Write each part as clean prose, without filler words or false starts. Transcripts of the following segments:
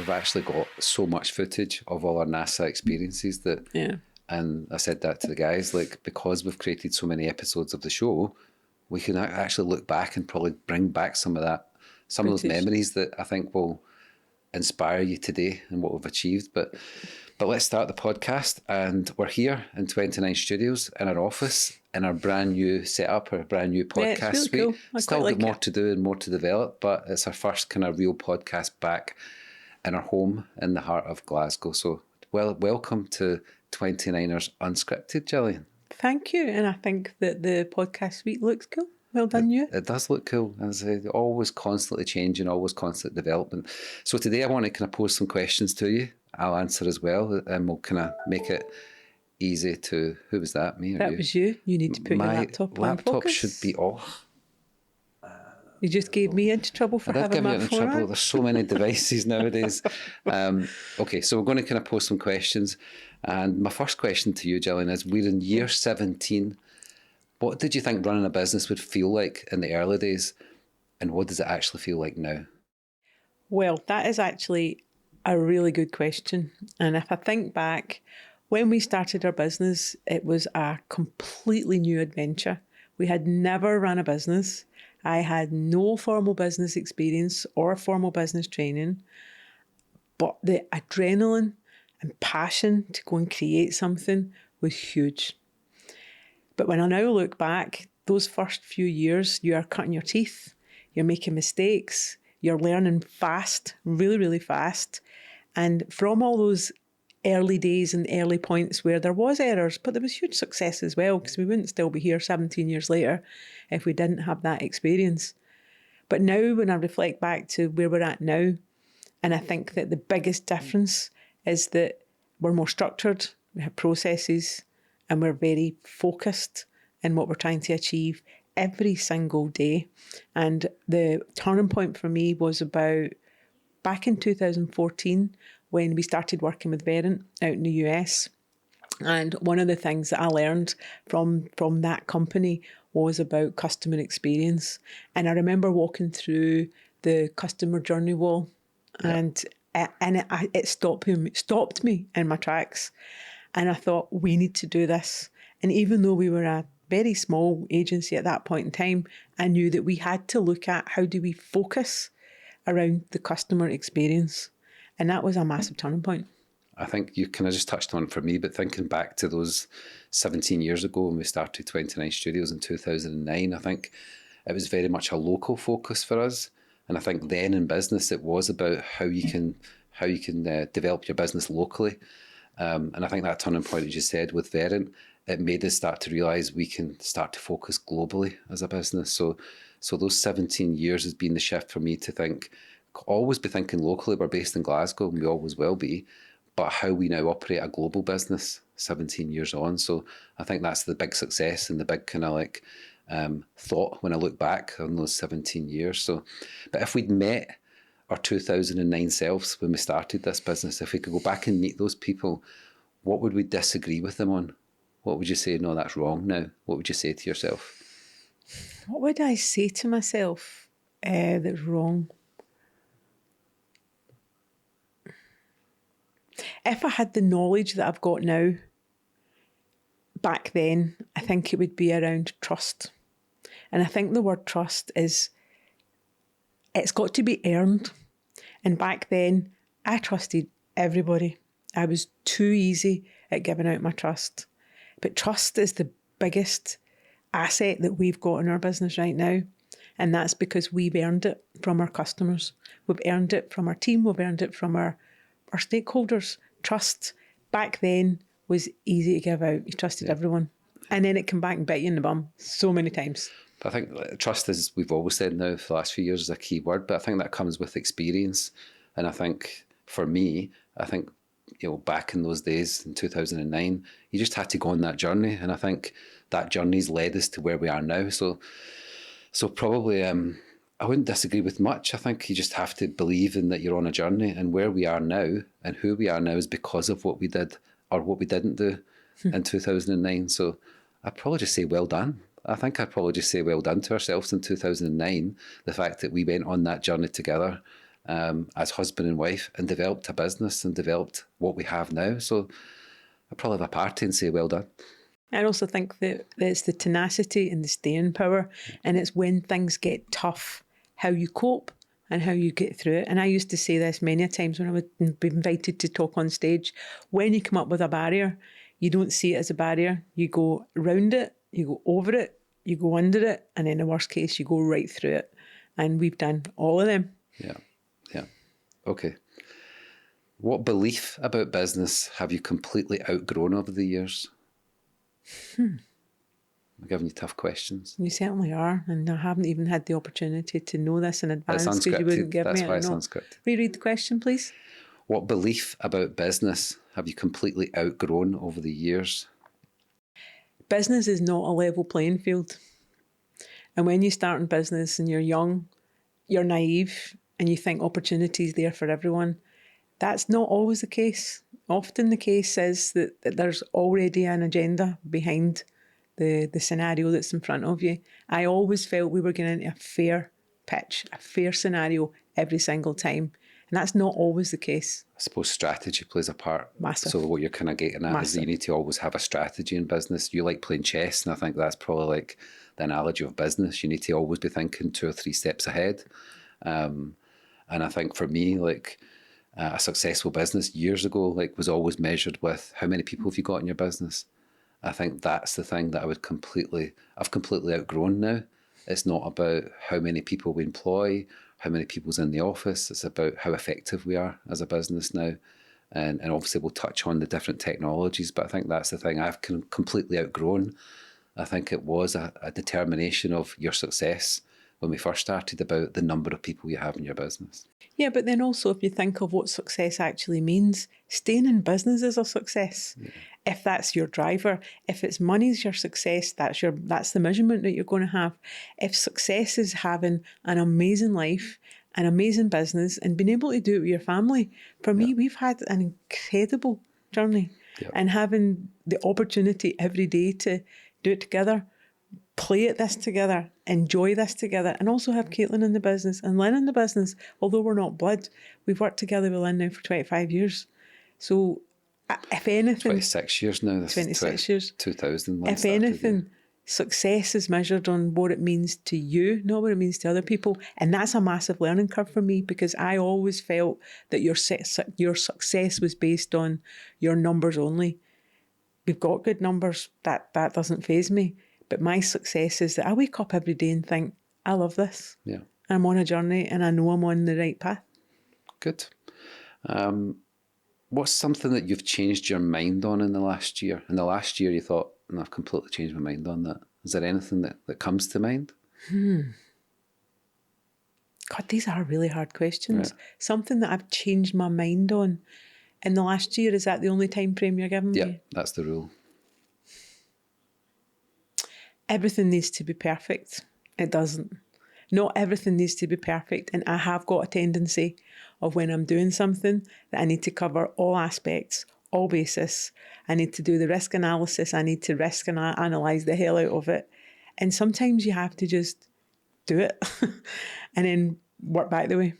we've actually got so much footage of all our NASA experiences that, and I said that to the guys, like, because we've created so many episodes of the show, we can actually look back and probably bring back some of that, some of those memories that I think will inspire you today and what we've achieved. But let's start the podcast, and we're here in 29 Studios in our office in our brand new setup, our brand new podcast it's really suite. cool. Still got more to do and more to develop, but it's our first kind of real podcast back in our home in the heart of Glasgow. So welcome to 29ers Unscripted, Gillian. Thank you, and I think that the podcast suite looks cool. Well done, you. It does look cool. As I say, always constantly changing, always constant development. So today I want to kind of pose some questions to you. I'll answer as well, and we'll kind of make it easy to... Who was that? Me or that you? That was you. You need to put your laptop on focus. My laptop should be off. You just gave me into trouble for having my phone. I did give you into trouble. There's so many devices nowadays. Okay, so we're going to kind of pose some questions. And my first question to you, Gillian, is we're in year 17. What did you think running a business would feel like in the early days? And what does it actually feel like now? Well, that is actually a really good question. And if I think back, when we started our business, it was a completely new adventure. We had never run a business. I had no formal business experience or formal business training, but the adrenaline and passion to go and create something was huge. But when I now look back, those first few years, you are cutting your teeth, you're making mistakes, you're learning fast, really, really fast. And from all those early days and early points where there was errors, but there was huge success as well, because we wouldn't still be here 17 years later if we didn't have that experience. But now when I reflect back to where we're at now, and I think that the biggest difference is that we're more structured, we have processes, and we're very focused in what we're trying to achieve every single day. And the turning point for me was about back in 2014 when we started working with Verint out in the US. And one of the things that I learned from that company was about customer experience. And I remember walking through the customer journey wall, and it stopped me in my tracks. And I thought, we need to do this. And even though we were a very small agency at that point in time, I knew that we had to look at how do we focus around the customer experience. And that was a massive turning point. I think you kind of just touched on it for me, but thinking back to those 17 years ago when we started 29 Studios in 2009, I think it was very much a local focus for us. And I think then in business, it was about how you can develop your business locally. And I think that turning point, as you said, with Verint, it made us start to realise we can start to focus globally as a business. So those 17 years has been the shift for me to think, always be thinking locally. We're based in Glasgow and we always will be, but how we now operate a global business 17 years on. So I think that's the big success and the big kind of like thought when I look back on those 17 years. So, but if we'd met our 2009 selves when we started this business, if we could go back and meet those people, what would we disagree with them on? What would you say, no, that's wrong now? What would you say to yourself? What would I say to myself that's wrong? If I had the knowledge that I've got now, back then, I think it would be around trust. And I think the word trust it's got to be earned. And back then, I trusted everybody. I was too easy at giving out my trust. But trust is the biggest asset that we've got in our business right now. And that's because we've earned it from our customers. We've earned it from our team. We've earned it from our stakeholders. Trust back then was easy to give out. You trusted everyone. And then it came back and bit you in the bum so many times. But I think trust, as we've always said now for the last few years, is a key word. But I think that comes with experience. And I think for me, back in those days in 2009, you just had to go on that journey. And I think that journey's led us to where we are now. So probably I wouldn't disagree with much. I think you just have to believe in that you're on a journey, and where we are now and who we are now is because of what we did or what we didn't do in 2009. So I'd probably just say well done. I think I'd probably just say well done to ourselves in 2009. The fact that we went on that journey together, as husband and wife, and developed a business and developed what we have now. So I'd probably have a party and say, well done. I also think that it's the tenacity and the staying power, and it's when things get tough, how you cope and how you get through it. And I used to say this many times when I would be invited to talk on stage. When you come up with a barrier, you don't see it as a barrier. You go round it, you go over it, you go under it, and in the worst case, you go right through it. And we've done all of them. Yeah. Okay. What belief about business have you completely outgrown over the years? I'm giving you tough questions. You certainly are, and I haven't even had the opportunity to know this in advance It's because you wouldn't unscripted. give That's me. why it's unscripted. Reread the question, please. What belief about business have you completely outgrown over the years? Business is not a level playing field. And when you start in business and you're young, you're naive and you think opportunity is there for everyone. That's not always the case. Often the case is that there's already an agenda behind the scenario that's in front of you. I always felt we were getting into a fair pitch, a fair scenario every single time. And that's not always the case. I suppose strategy plays a part. Massive. So what you're kind of getting at is that you need to always have a strategy in business. You like playing chess, and I think that's probably like the analogy of business. You need to always be thinking 2 or 3 steps ahead. And I think for me, like a successful business years ago, like was always measured with how many people have you got in your business. I think that's the thing that I've completely outgrown now. It's not about how many people we employ, how many people's in the office. It's about how effective we are as a business now. And obviously we'll touch on the different technologies, but I think that's the thing I've completely outgrown. I think it was a determination of your success when we first started about the number of people you have in your business. Yeah, but then also if you think of what success actually means, staying in business is a success. Yeah. If that's your driver, if it's money's your success, that's the measurement that you're going to have. If success is having an amazing life, an amazing business, and being able to do it with your family, for me, we've had an incredible journey. Yeah. And having the opportunity every day to do it together, play at this together, enjoy this together, and also have Caitlin in the business and Lynn in the business. Although we're not blood, we've worked together with Lynn now for 25 years. So if anything... 26 years now. 26 years. 2000. If anything, success is measured on what it means to you, not what it means to other people. And that's a massive learning curve for me, because I always felt that your success was based on your numbers only. We've got good numbers. That doesn't faze me. But my success is that I wake up every day and think, I love this. Yeah. I'm on a journey and I know I'm on the right path. Good. What's something that you've changed your mind on in the last year? In the last year you thought, no, I've completely changed my mind on that. Is there anything that comes to mind? God, these are really hard questions. Yeah. Something that I've changed my mind on in the last year, is that the only time frame you're giving me? Yeah, that's the rule. Everything needs to be perfect. It doesn't. Not everything needs to be perfect. And I have got a tendency of, when I'm doing something, that I need to cover all aspects, all bases. I need to do the risk analysis. I need to risk and analyse the hell out of it. And sometimes you have to just do it and then work back the way.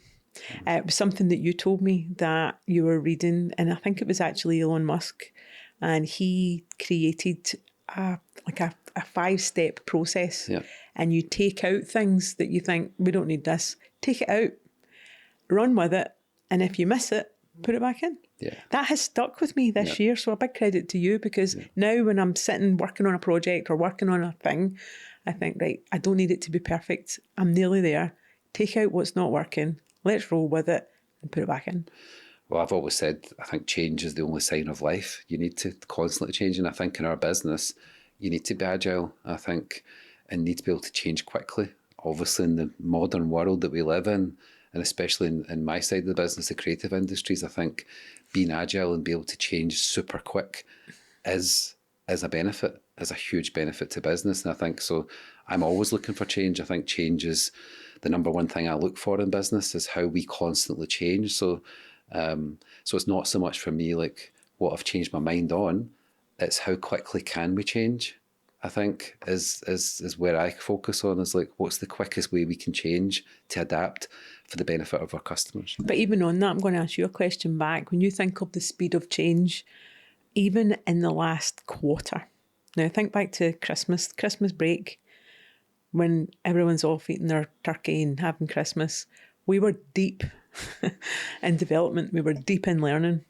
It was something that you told me that you were reading, and I think it was actually Elon Musk, and he created a 5-step process. Yeah. And you take out things that you think, we don't need this. Take it out, run with it, and if you miss it, put it back in. Yeah. That has stuck with me this year, so a big credit to you, because now when I'm sitting working on a project or working on a thing, I think, right, I don't need it to be perfect. I'm nearly there. Take out what's not working, let's roll with it and put it back in. Well, I've always said, I think change is the only sign of life. You need to constantly change. And I think in our business, you need to be agile, I think, and need to be able to change quickly. Obviously, in the modern world that we live in, and especially in my side of the business, the creative industries, I think being agile and be able to change super quick is a benefit, is a huge benefit to business. And I think so. I'm always looking for change. I think change is the number one thing I look for in business, is how we constantly change. So it's not so much for me like what I've changed my mind on, it's how quickly can we change. I think, is where I focus on, is like, what's the quickest way we can change to adapt for the benefit of our customers. But even on that, I'm going to ask you a question back. When you think of the speed of change, even in the last quarter, now think back to Christmas break, when everyone's off eating their turkey and having Christmas, we were deep in development. We were deep in learning.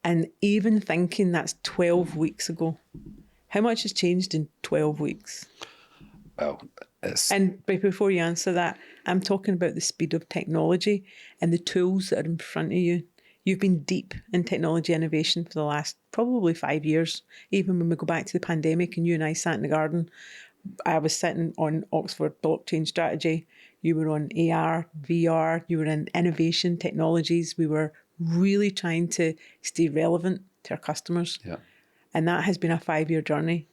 And even thinking that's 12 weeks ago, how much has changed in 12 weeks? Well, it's... And before you answer that, I'm talking about the speed of technology and the tools that are in front of you. You've been deep in technology innovation for the last probably 5 years. Even when we go back to the pandemic and you and I sat in the garden, I was sitting on Oxford blockchain strategy. You were on AR, VR, you were in innovation technologies. We were really trying to stay relevant to our customers. Yeah. And that has been a 5-year journey.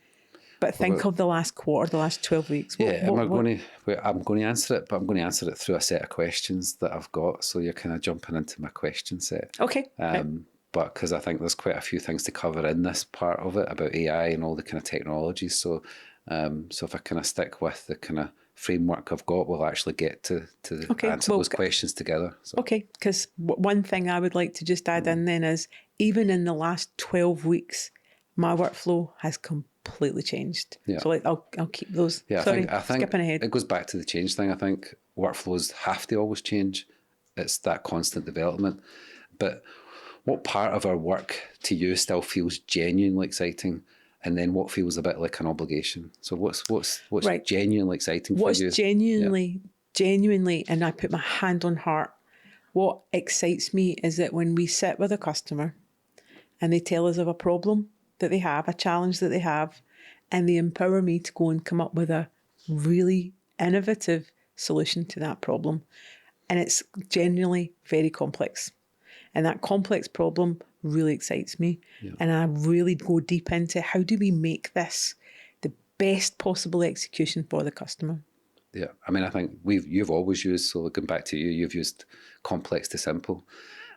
But think of the last quarter, the last 12 weeks. I'm going to answer it, but I'm going to answer it through a set of questions that I've got. So you're kind of jumping into my question set. Okay. But because I think there's quite a few things to cover in this part of it about AI and all the kind of technologies. So if I kind of stick with the kind of framework I've got, we'll actually get to answer those questions together. So. Okay, because one thing I would like to just add in then is, even in the last 12 weeks, my workflow has completely changed. Yeah. So I'll keep those. Yeah, Sorry, I think skipping ahead. It goes back to the change thing. I think workflows have to always change. It's that constant development. But what part of our work to you still feels genuinely exciting? And then what feels a bit like an obligation? So what's right. genuinely exciting for you? What's genuinely, and I put my hand on heart, what excites me is that when we sit with a customer and they tell us of a problem that they have, a challenge that they have, and they empower me to go and come up with a really innovative solution to that problem. And it's genuinely very complex. And that complex problem really excites me. Yeah. And I really go deep into, how do we make this the best possible execution for the customer? Yeah, I mean, I think you've always used, so going back to you've used complex to simple,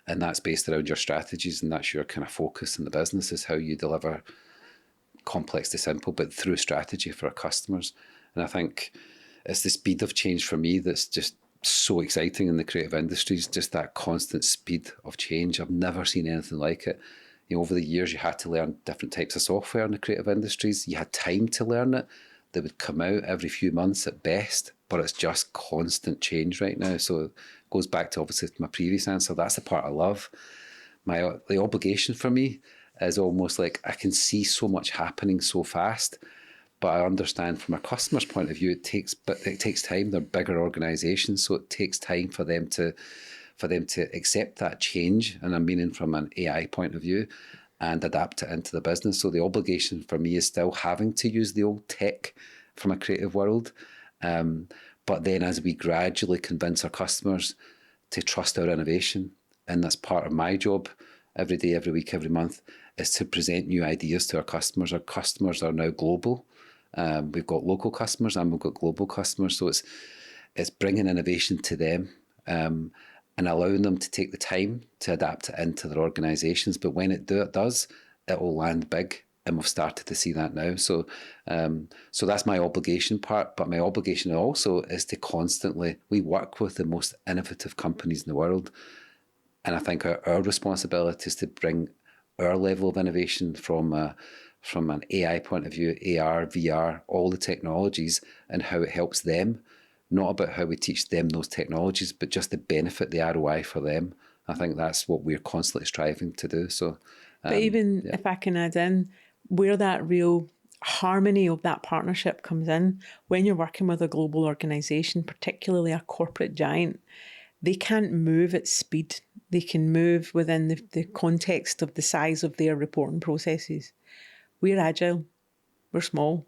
and that's based around your strategies, and that's your kind of focus in the business, is how you deliver complex to simple, but through strategy for our customers. And I think it's the speed of change for me that's just so exciting in the creative industries, just that constant speed of change. I've never seen anything like it. You know, over the years, you had to learn different types of software in the creative industries. You had time to learn it. They would come out every few months at best, but it's just constant change right now. So it goes back to, obviously, my previous answer. That's the part I love. The obligation for me is almost like I can see so much happening so fast, but I understand from a customer's point of view, it takes time. They're bigger organisations, so it takes time for them to accept that change, and I'm meaning from an AI point of view, and adapt it into the business. So the obligation for me is still having to use the old tech from a creative world, but then as we gradually convince our customers to trust our innovation, and that's part of my job every day, every week, every month, is to present new ideas to our customers. Our customers are now global. We've got local customers and we've got global customers. So it's bringing innovation to them and allowing them to take the time to adapt it into their organisations. But when it does, it will land big. And we've started to see that now. So that's my obligation part. But my obligation also is to constantly, we work with the most innovative companies in the world. And I think our responsibility is to bring our level of innovation from an AI point of view, AR, VR, all the technologies, and how it helps them. Not about how we teach them those technologies, but just the benefit, the ROI for them. I think that's what we're constantly striving to do. So, but even if I can add in, where that real harmony of that partnership comes in, when you're working with a global organisation, particularly a corporate giant, they can't move at speed. They can move within the context of the size of their reporting processes. We're agile, we're small,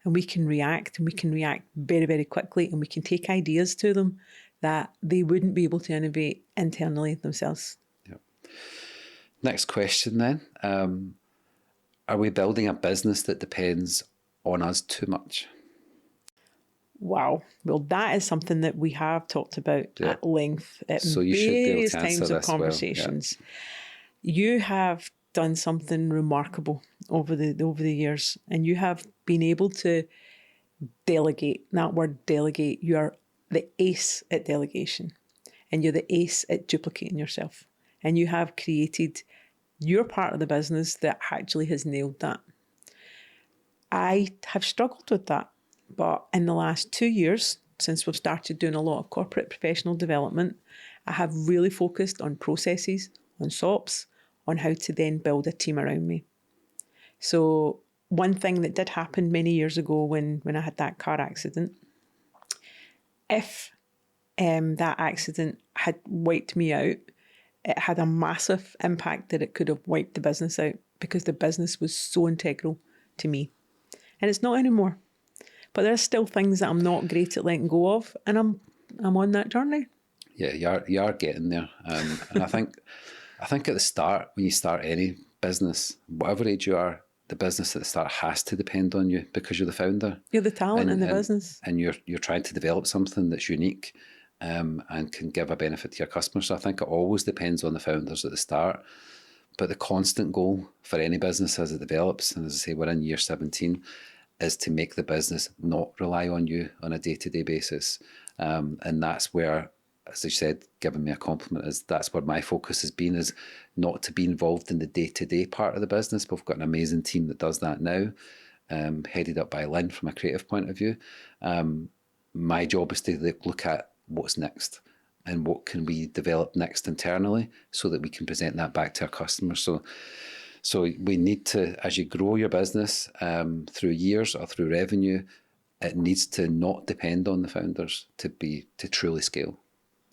and we can react very, very quickly, and we can take ideas to them that they wouldn't be able to innovate internally themselves. Yep. Next question then. Are we building a business that depends on us too much? Wow. Well, that is something that we have talked about at length at various times of conversations. Well. Yeah. You have done something remarkable over the years, and you have been able to delegate. That word delegate, you are the ace at delegation, and you're the ace at duplicating yourself. And you have created your part of the business that actually has nailed that. I have struggled with that, but in the last 2 years, since we've started doing a lot of corporate professional development, I have really focused on processes, on SOPs, on how to then build a team around me. So one thing that did happen many years ago when I had that car accident, if that accident had wiped me out, it had a massive impact that it could have wiped the business out, because the business was so integral to me. And it's not anymore. But there are still things that I'm not great at letting go of, and I'm on that journey. Yeah, you are getting there. And I think at the start, when you start any business, whatever age you are, the business at the start has to depend on you, because you're the founder. You're the talent in the business. And you're trying to develop something that's unique, and can give a benefit to your customers. So I think it always depends on the founders at the start. But the constant goal for any business as it develops, and as I say, we're in year 17, is to make the business not rely on you on a day-to-day basis. And that's where, as I said, giving me a compliment, is that's where my focus has been, is not to be involved in the day-to-day part of the business. But we've got an amazing team that does that now, headed up by Lynn from a creative point of view. My job is to look at what's next and what can we develop next internally, so that we can present that back to our customers. So we need to, as you grow your business through years or through revenue, it needs to not depend on the founders to truly scale.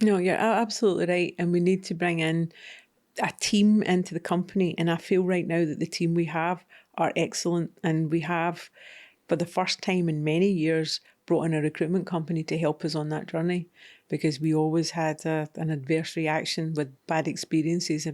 No, you're absolutely right. And we need to bring in a team into the company. And I feel right now that the team we have are excellent. And we have, for the first time in many years, brought in a recruitment company to help us on that journey, because we always had an adverse reaction with bad experiences with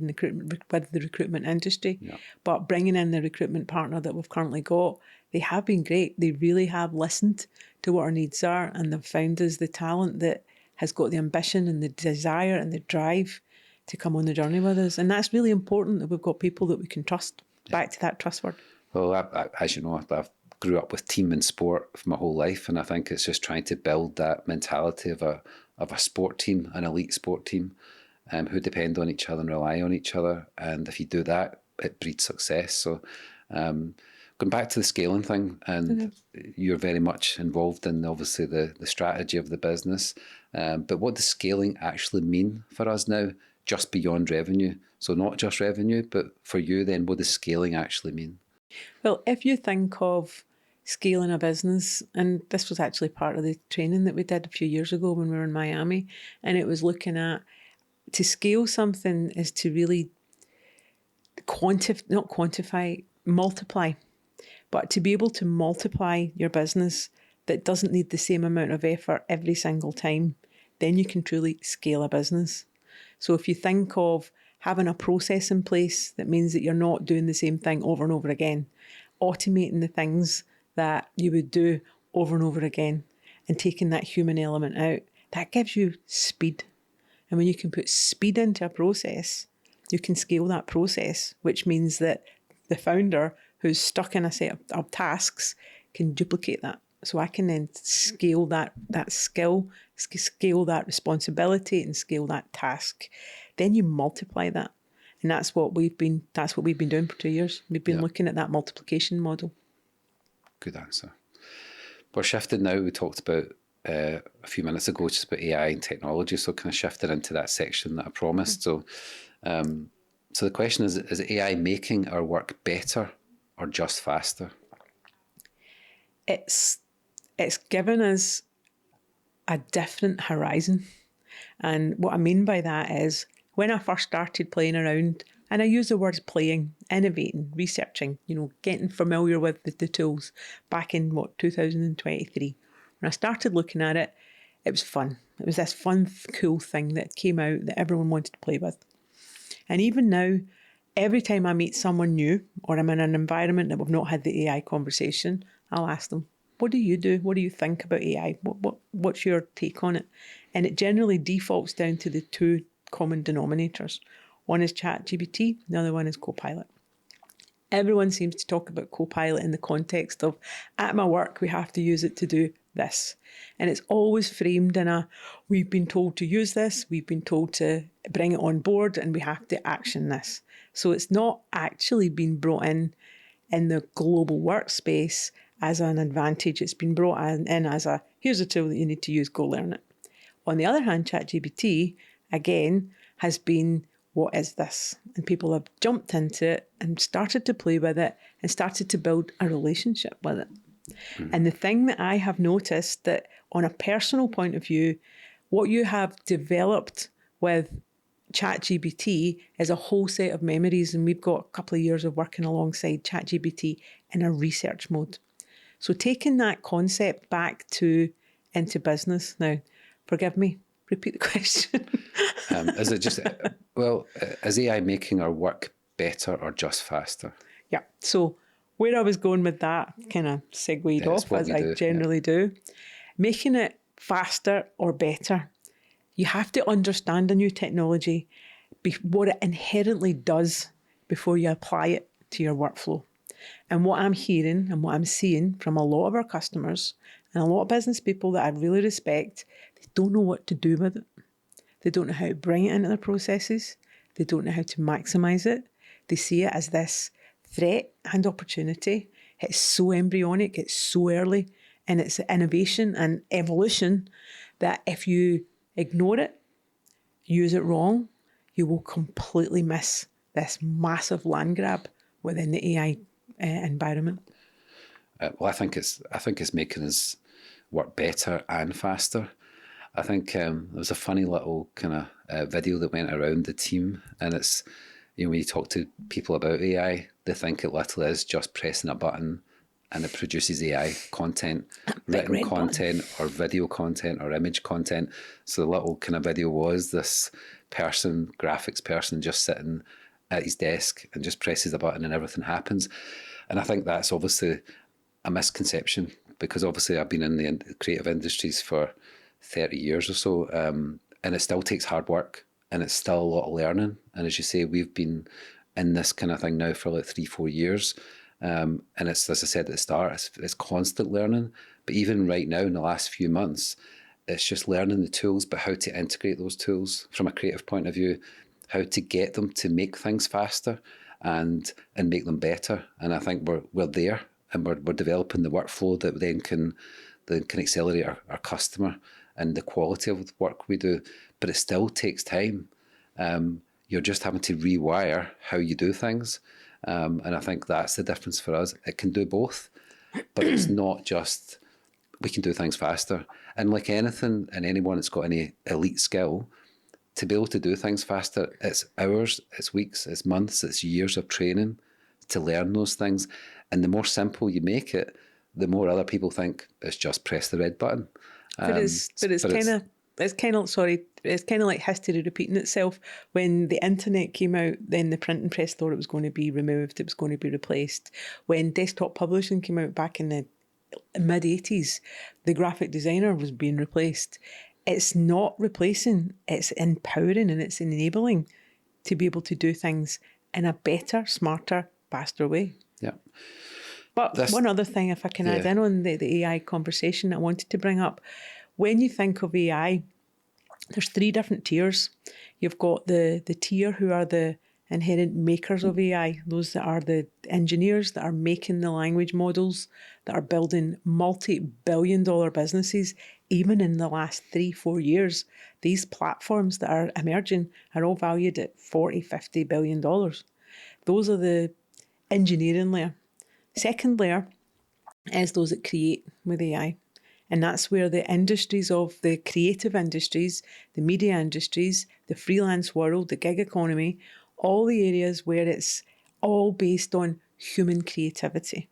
the recruitment industry. Yeah. But bringing in the recruitment partner that we've currently got, they have been great. They really have listened to what our needs are, and they've found us the talent that has got the ambition and the desire and the drive to come on the journey with us. And that's really important, that we've got people that we can trust. Back to that trust word. Well, as you know, I've grew up with team and sport for my whole life, and I think it's just trying to build that mentality of a sport team, an elite sport team, who depend on each other and rely on each other. And if you do that, it breeds success. So going back to the scaling thing, and you're very much involved in obviously the strategy of the business, but what does scaling actually mean for us now, just beyond revenue? So not just revenue, but for you then, what does scaling actually mean? Well, if you think of scaling a business, and this was actually part of the training that we did a few years ago when we were in Miami, and it was looking at, to scale something is to really multiply, but to be able to multiply your business that doesn't need the same amount of effort every single time, then you can truly scale a business. So if you think of having a process in place, that means that you're not doing the same thing over and over again, automating the things that you would do over and over again, and taking that human element out, that gives you speed. And when you can put speed into a process, you can scale that process, which means that the founder who's stuck in a set of tasks can duplicate that. So I can then scale that skill, scale that responsibility, and scale that task. Then you multiply that. And that's what we've been doing for 2 years. We've been looking at that multiplication model. Good answer. We're shifting now. We talked about a few minutes ago just about AI and technology, so kind of shifting into that section that I promised. So the question is AI making our work better or just faster? It's given us a different horizon. And what I mean by that is, when I first started playing around, and I use the words playing, innovating, researching, getting familiar with the tools back in 2023. When I started looking at it, it was fun. It was this fun, cool thing that came out that everyone wanted to play with. And even now, every time I meet someone new, or I'm in an environment that we've not had the AI conversation, I'll ask them, what do you do? What do you think about AI? What's your take on it? And it generally defaults down to the two common denominators. One is ChatGPT, the other one is Copilot. Everyone seems to talk about Copilot in the context of, at my work, we have to use it to do this. And it's always framed in a, we've been told to use this, we've been told to bring it on board, and we have to action this. So it's not actually been brought in the global workspace as an advantage. It's been brought in as a, here's a tool that you need to use, go learn it. On the other hand, ChatGPT, again, has been, what is this? And people have jumped into it and started to play with it and started to build a relationship with it. And the thing that I have noticed that on a personal point of view, what you have developed with ChatGPT is a whole set of memories. And we've got a couple of years of working alongside ChatGPT in a research mode. So taking that concept back into business now, forgive me, repeat the question. Is it just, is AI making our work better or just faster? Yeah. So where I was going with that kind of segued off, as I generally do, making it faster or better. You have to understand a new technology, what it inherently does before you apply it to your workflow. And what I'm hearing and what I'm seeing from a lot of our customers and a lot of business people that I really respect, they don't know what to do with it. They don't know how to bring it into their processes. They don't know how to maximise it. They see it as this threat and opportunity. It's so embryonic, it's so early, and it's innovation and evolution that if you ignore it, use it wrong, you will completely miss this massive land grab within the AI environment. I think it's making us work better and faster. I think there was a funny little kind of video that went around the team, and it's, when you talk to people about AI, they think it literally is just pressing a button and it produces AI content, written content or video content or image content. So the little kind of video was this person, graphics person, just sitting at his desk and just presses a button and everything happens. And I think that's obviously a misconception, because obviously I've been in the creative industries for 30 years or so, and it still takes hard work and it's still a lot of learning. And as you say, we've been in this kind of thing now for like 3-4 years. And it's, as I said at the start, it's constant learning. But even right now, in the last few months, it's just learning the tools, but how to integrate those tools from a creative point of view, how to get them to make things faster and make them better. And I think we're there, and we're developing the workflow that then can accelerate our customer and the quality of the work we do. But it still takes time. You're just having to rewire how you do things. And I think that's the difference for us. It can do both, but it's not just, we can do things faster. And like anything and anyone that's got any elite skill, to be able to do things faster, it's hours, it's weeks, it's months, it's years of training to learn those things. And the more simple you make it, the more other people think it's just press the red button. It's kind of like history repeating itself. When the internet came out, then the printing press thought it was going to be removed, it was going to be replaced. When desktop publishing came out back in the mid-80s, the graphic designer was being replaced. It's not replacing, it's empowering and it's enabling to be able to do things in a better, smarter, faster way. Yeah. But one other thing, if I can add in on the AI conversation I wanted to bring up. When you think of AI, there's 3 different tiers. You've got the tier who are the inherent makers of AI, those that are the engineers that are making the language models, that are building multi-billion-dollar businesses. Even in the last 3-4 years, these platforms that are emerging are all valued at $40-50 billion. Those are the engineering layer. Second layer is those that create with AI. And that's where the industries of the creative industries, the media industries, the freelance world, the gig economy, all the areas where it's all based on human creativity.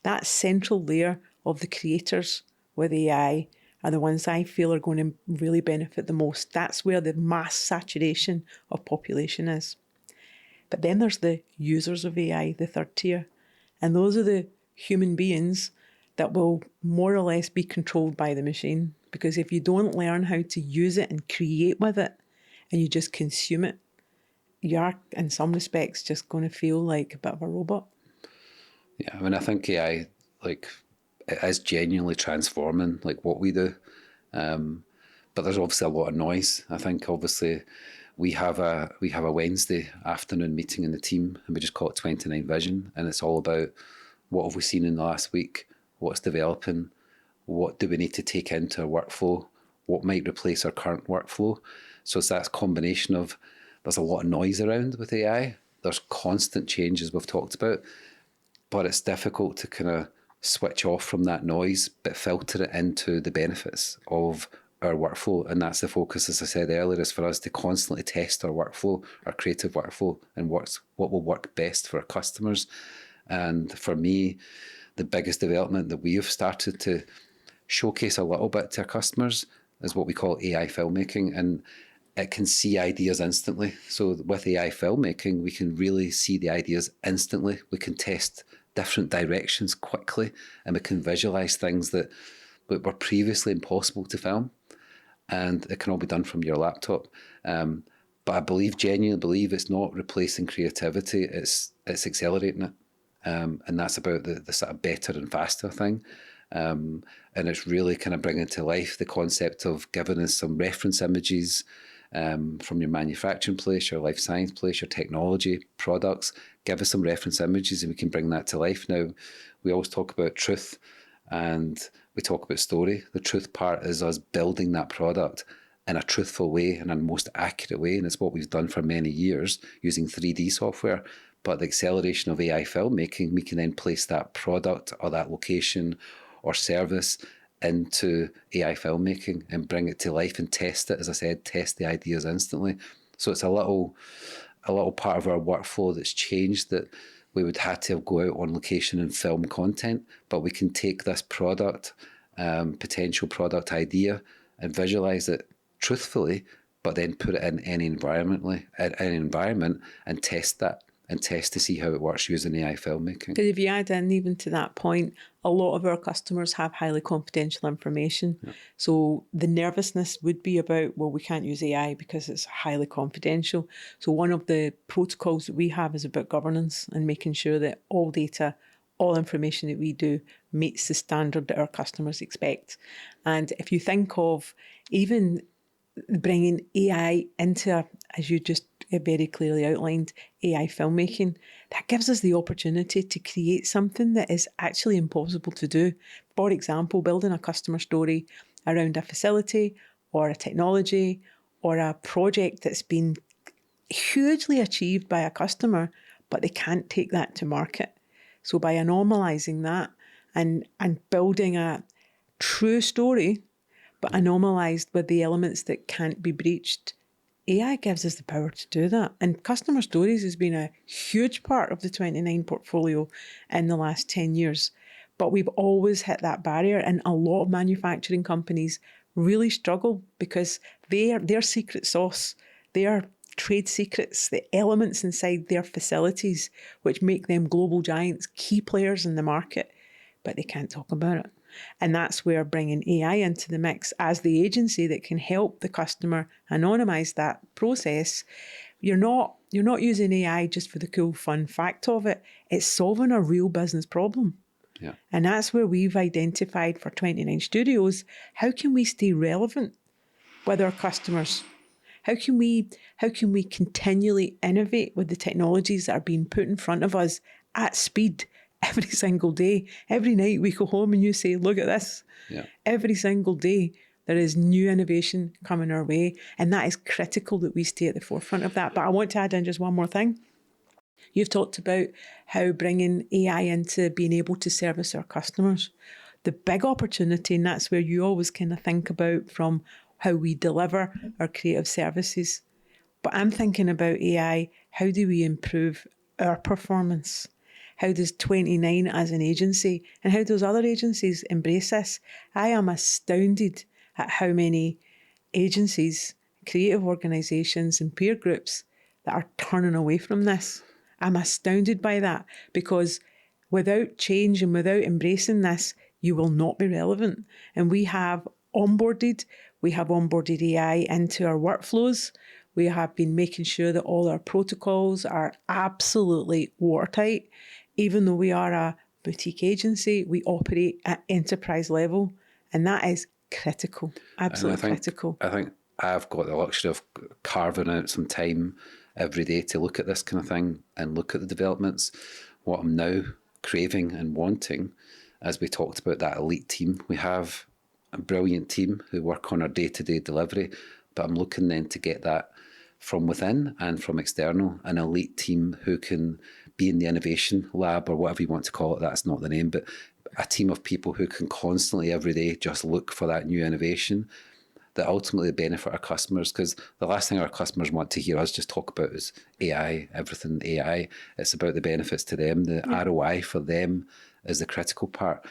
That central layer of the creators with AI are the ones I feel are going to really benefit the most. That's where the mass saturation of population is. But then there's the users of AI, the third tier. And those are the human beings that will more or less be controlled by the machine. Because if you don't learn how to use it and create with it, and you just consume it, you are, in some respects, just going to feel like a bit of a robot. Yeah, I mean, I think AI, like, it is genuinely transforming, like, what we do. But there's obviously a lot of noise. I think obviously we have a Wednesday afternoon meeting in the team, and we just call it 29 Vision, and it's all about what have we seen in the last week, what's developing, what do we need to take into our workflow, what might replace our current workflow. So it's that combination of, there's a lot of noise around with AI. There's constant changes we've talked about, but it's difficult to kind of switch off from that noise, but filter it into the benefits of our workflow. And that's the focus, as I said earlier, is for us to constantly test our workflow, our creative workflow, and what will work best for our customers. And for me, the biggest development that we have started to showcase a little bit to our customers is what we call AI filmmaking. And it can see ideas instantly. So with AI filmmaking, we can really see the ideas instantly. We can test different directions quickly, and we can visualize things that were previously impossible to film. And it can all be done from your laptop. But I genuinely believe it's not replacing creativity, it's accelerating it. And that's about the sort of better and faster thing. And it's really kind of bringing to life the concept of giving us some reference images from your manufacturing place, your life science place, your technology products. Give us some reference images and we can bring that to life. Now, we always talk about truth and we talk about story. The truth part is us building that product in a truthful way and a most accurate way. And it's what we've done for many years using 3D software. But the acceleration of AI filmmaking, we can then place that product or that location or service into AI filmmaking and bring it to life and test it. As I said, test the ideas instantly. So it's a little part of our workflow that's changed, that we would have to go out on location and film content, but we can take this product, potential product idea, and visualize it truthfully, but then put it in any environment and test that. And test to see how it works using AI filmmaking. Because if you add in even to that point, a lot of our customers have highly confidential information. Yeah. So the nervousness would be about, well, we can't use AI because it's highly confidential. So one of the protocols that we have is about governance and making sure that all data, all information that we do meets the standard that our customers expect. And if you think of even bringing AI into, as you just very clearly outlined, AI filmmaking, that gives us the opportunity to create something that is actually impossible to do. For example, building a customer story around a facility or a technology or a project that's been hugely achieved by a customer, but they can't take that to market. So by anomalising that and building a true story, but anomalised with the elements that can't be breached, AI gives us the power to do that. And customer stories has been a huge part of the 29 portfolio in the last 10 years. But we've always hit that barrier, and a lot of manufacturing companies really struggle because their secret sauce, their trade secrets, the elements inside their facilities, which make them global giants, key players in the market, but they can't talk about it. And that's where bringing AI into the mix as the agency that can help the customer anonymise that process. You're not using AI just for the cool fun fact of it. It's solving a real business problem. Yeah. And that's where we've identified for 29 Studios, how can we stay relevant with our customers? How can we continually innovate with the technologies that are being put in front of us at speed? Every single day, every night we go home and you say, look at this. Yeah. Every single day there is new innovation coming our way, and that is critical that we stay at the forefront of that. But I want to add in just one more thing. You've talked about how bringing AI into being able to service our customers. The big opportunity, and that's where you always kind of think about from how we deliver our creative services. But I'm thinking about AI, how do we improve our performance? How does 29 as an agency and how does other agencies embrace this? I am astounded at how many agencies, creative organisations and peer groups that are turning away from this. I'm astounded by that because without change and without embracing this, you will not be relevant. And we have onboarded AI into our workflows. We have been making sure that all our protocols are absolutely watertight. Even though we are a boutique agency. We operate at enterprise level, and that is critical, absolutely critical. I think I've got the luxury of carving out some time every day to look at this kind of thing and look at the developments. What I'm now craving and wanting, as we talked about that elite team, we have a brilliant team who work on our day-to-day delivery, but I'm looking then to get that from within and from external, an elite team who can be in the innovation lab or whatever you want to call it. That's not the name, but a team of people who can constantly every day just look for that new innovation that ultimately benefit our customers. Because the last thing our customers want to hear us just talk about is AI, everything AI. It's about the benefits to them. The ROI for them is the critical part.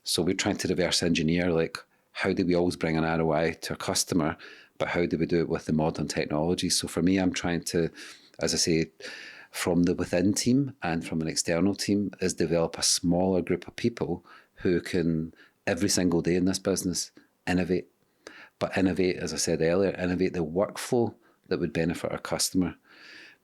So we're trying to reverse engineer, like, how do we always bring an ROI to a customer, but how do we do it with the modern technology? So for me, I'm trying to, as I say, from the within team and from an external team, is develop a smaller group of people who can, every single day in this business, innovate. But innovate, as I said earlier, innovate the workflow that would benefit our customer.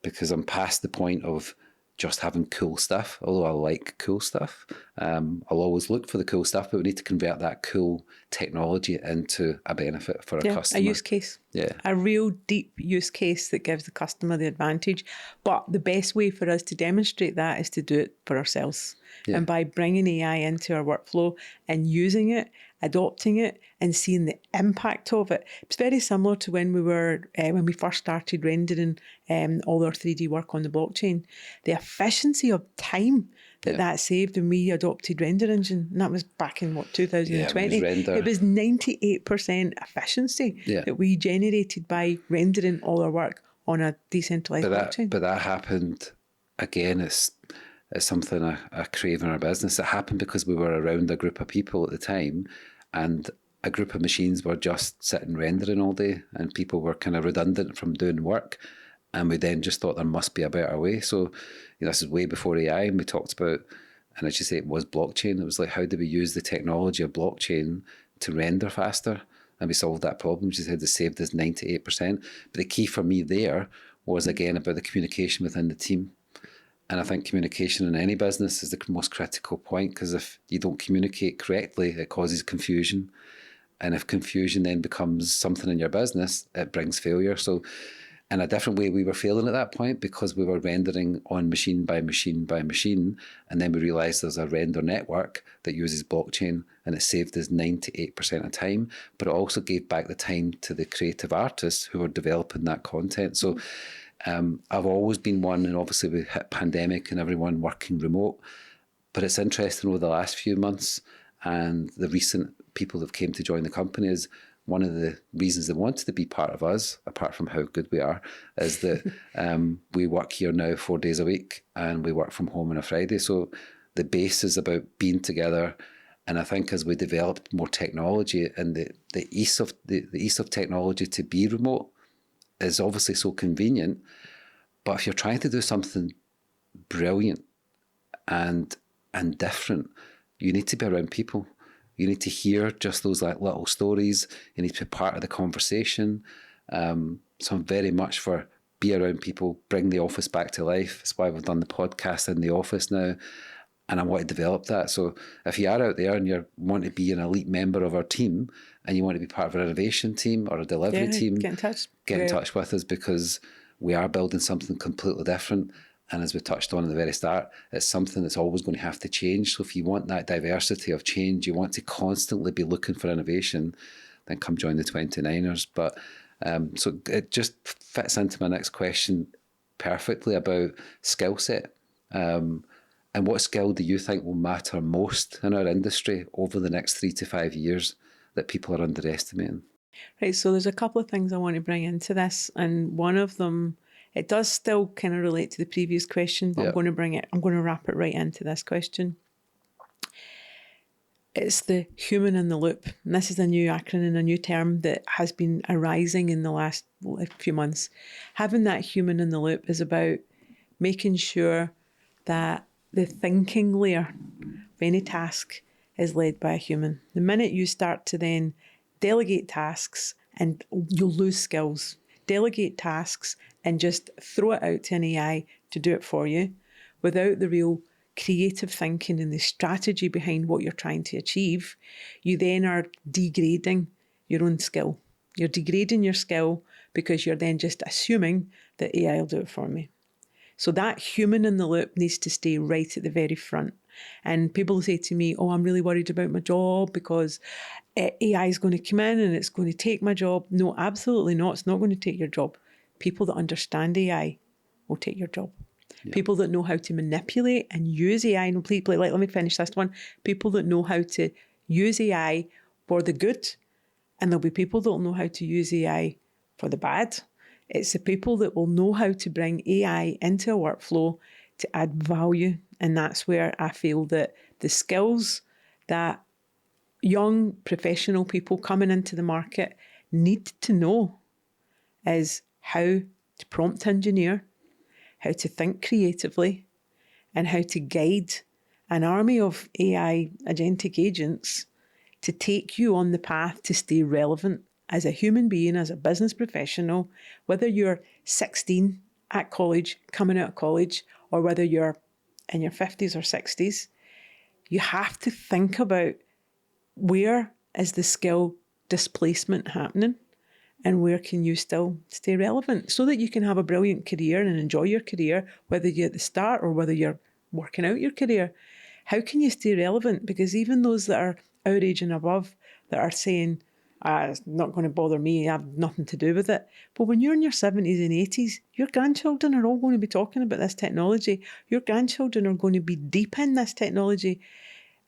Because I'm past the point of just having cool stuff, although I like cool stuff. I'll always look for the cool stuff, but we need to convert that cool technology into a benefit for a customer. A use case. Yeah. A real deep use case that gives the customer the advantage. But the best way for us to demonstrate that is to do it for ourselves. Yeah. And by bringing AI into our workflow and using it, adopting it and seeing the impact of it. It's very similar to when we first started rendering all our 3D work on the blockchain. The efficiency of time that saved when we adopted Render Engine, and that was back in 2020. It was 98% efficiency that we generated by rendering all our work on a decentralized blockchain. But that happened again. It's something I crave in our business. It happened because we were around a group of people at the time, and a group of machines were just sitting rendering all day, and people were kind of redundant from doing work. And we then just thought there must be a better way. So, this is way before AI, and we talked about, and as you say, it was blockchain. It was like, how do we use the technology of blockchain to render faster? And we solved that problem. She said it saved us 98%. But the key for me there was, again, about the communication within the team. And I think communication in any business is the most critical point, because if you don't communicate correctly, it causes confusion. And if confusion then becomes something in your business, it brings failure. So in a different way, we were failing at that point because we were rendering on machine by machine by machine. And then we realised there's a render network that uses blockchain, and it saved us 98% of time. But it also gave back the time to the creative artists who were developing that content. So I've always been one, and obviously we hit pandemic and everyone working remote, but it's interesting over the last few months and the recent people that came to join the company is one of the reasons they wanted to be part of us, apart from how good we are, is that we work here now 4 days a week and we work from home on a Friday. So the base is about being together. And I think as we developed more technology and the ease of technology to be remote is obviously so convenient, but if you're trying to do something brilliant and different, you need to be around people. You need to hear just those like little stories. You need to be part of the conversation. So I'm very much for be around people, bring the office back to life. That's why we've done the podcast in the office now. And I want to develop that. So if you are out there and you want to be an elite member of our team and you want to be part of an innovation team or a delivery team, get in touch. Get in touch with us, because we are building something completely different. And as we touched on at the very start, it's something that's always going to have to change. So if you want that diversity of change, you want to constantly be looking for innovation, then come join the 29ers. But so it just fits into my next question perfectly about skill set. And what skill do you think will matter most in our industry over the next 3 to 5 years that people are underestimating? Right, so there's a couple of things I want to bring into this, and one of them, it does still kind of relate to the previous question, but I'm going to wrap it right into this question. It's the human in the loop. And this is a new acronym, a new term that has been arising in the last few months. Having that human in the loop is about making sure that the thinking layer of any task is led by a human. The minute you start to then delegate tasks, and you'll lose skills. Delegate tasks and just throw it out to an AI to do it for you without the real creative thinking and the strategy behind what you're trying to achieve, you then are degrading your own skill. You're degrading your skill because you're then just assuming that AI will do it for me. So that human in the loop needs to stay right at the very front. And people say to me, oh, I'm really worried about my job because AI is going to come in and it's going to take my job. No, absolutely not. It's not going to take your job. People that understand AI will take your job. Yeah. People that know how to manipulate and use AI, and let me finish this one. People that know how to use AI for the good, and there'll be people that will know how to use AI for the bad. It's the people that will know how to bring AI into a workflow to add value. And that's where I feel that the skills that young professional people coming into the market need to know is how to prompt engineer, how to think creatively, and how to guide an army of AI agentic agents to take you on the path to stay relevant as a human being, as a business professional, whether you're 16 at college, coming out of college, or whether you're in your 50s or 60s, you have to think about where is the skill displacement happening and where can you still stay relevant so that you can have a brilliant career and enjoy your career, whether you're at the start or whether you're working out your career. How can you stay relevant? Because even those that are our age and above that are saying, it's not going to bother me, I have nothing to do with it. But when you're in your 70s and 80s, your grandchildren are all going to be talking about this technology. Your grandchildren are going to be deep in this technology.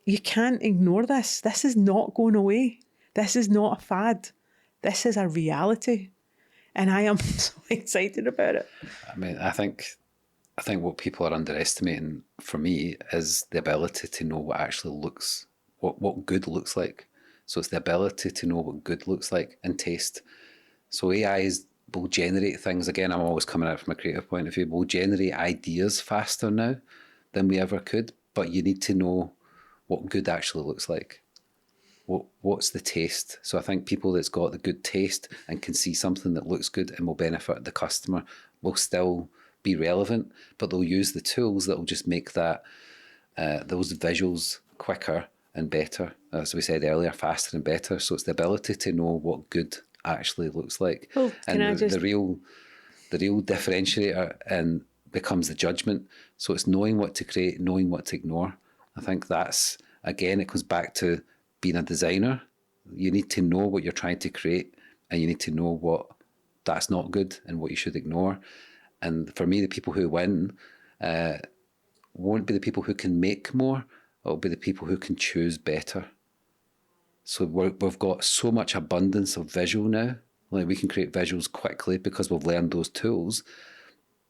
You can't ignore this. This is not going away. This is not a fad. This is a reality. And I am so excited about it. I mean, I think what people are underestimating for me is the ability to know what actually looks, what good looks like. So it's the ability to know what good looks like and taste. So AI will generate things. Again, I'm always coming out from a creative point of view. Will generate ideas faster now than we ever could. But you need to know what good actually looks like. What's the taste? So I think people that's got the good taste and can see something that looks good and will benefit the customer will still be relevant, but they'll use the tools that will just make that those visuals quicker and better. As we said earlier, faster and better. So it's the ability to know what good actually looks like. Well, and the real differentiator and becomes the judgment. So it's knowing what to create, knowing what to ignore. I think that's, again, it goes back to being a designer. You need to know what you're trying to create and you need to know what that's not good and what you should ignore. And for me, the people who win won't be the people who can make more. It'll be the people who can choose better. So we've got so much abundance of visual now. Like we can create visuals quickly because we've learned those tools.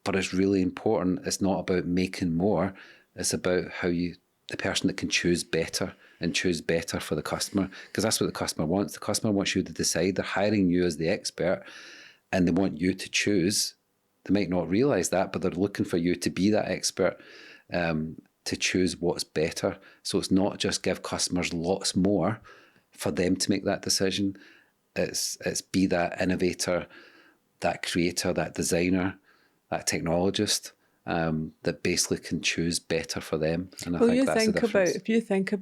But it's really important. It's not about making more. It's about the person that can choose better and choose better for the customer. Because that's what the customer wants. The customer wants you to decide. They're hiring you as the expert and they want you to choose. They might not realise that, but they're looking for you to be that expert, to choose what's better. So it's not just give customers lots more for them to make that decision. It's be that innovator, that creator, that designer, that technologist that basically can choose better for them. And I think that's the difference.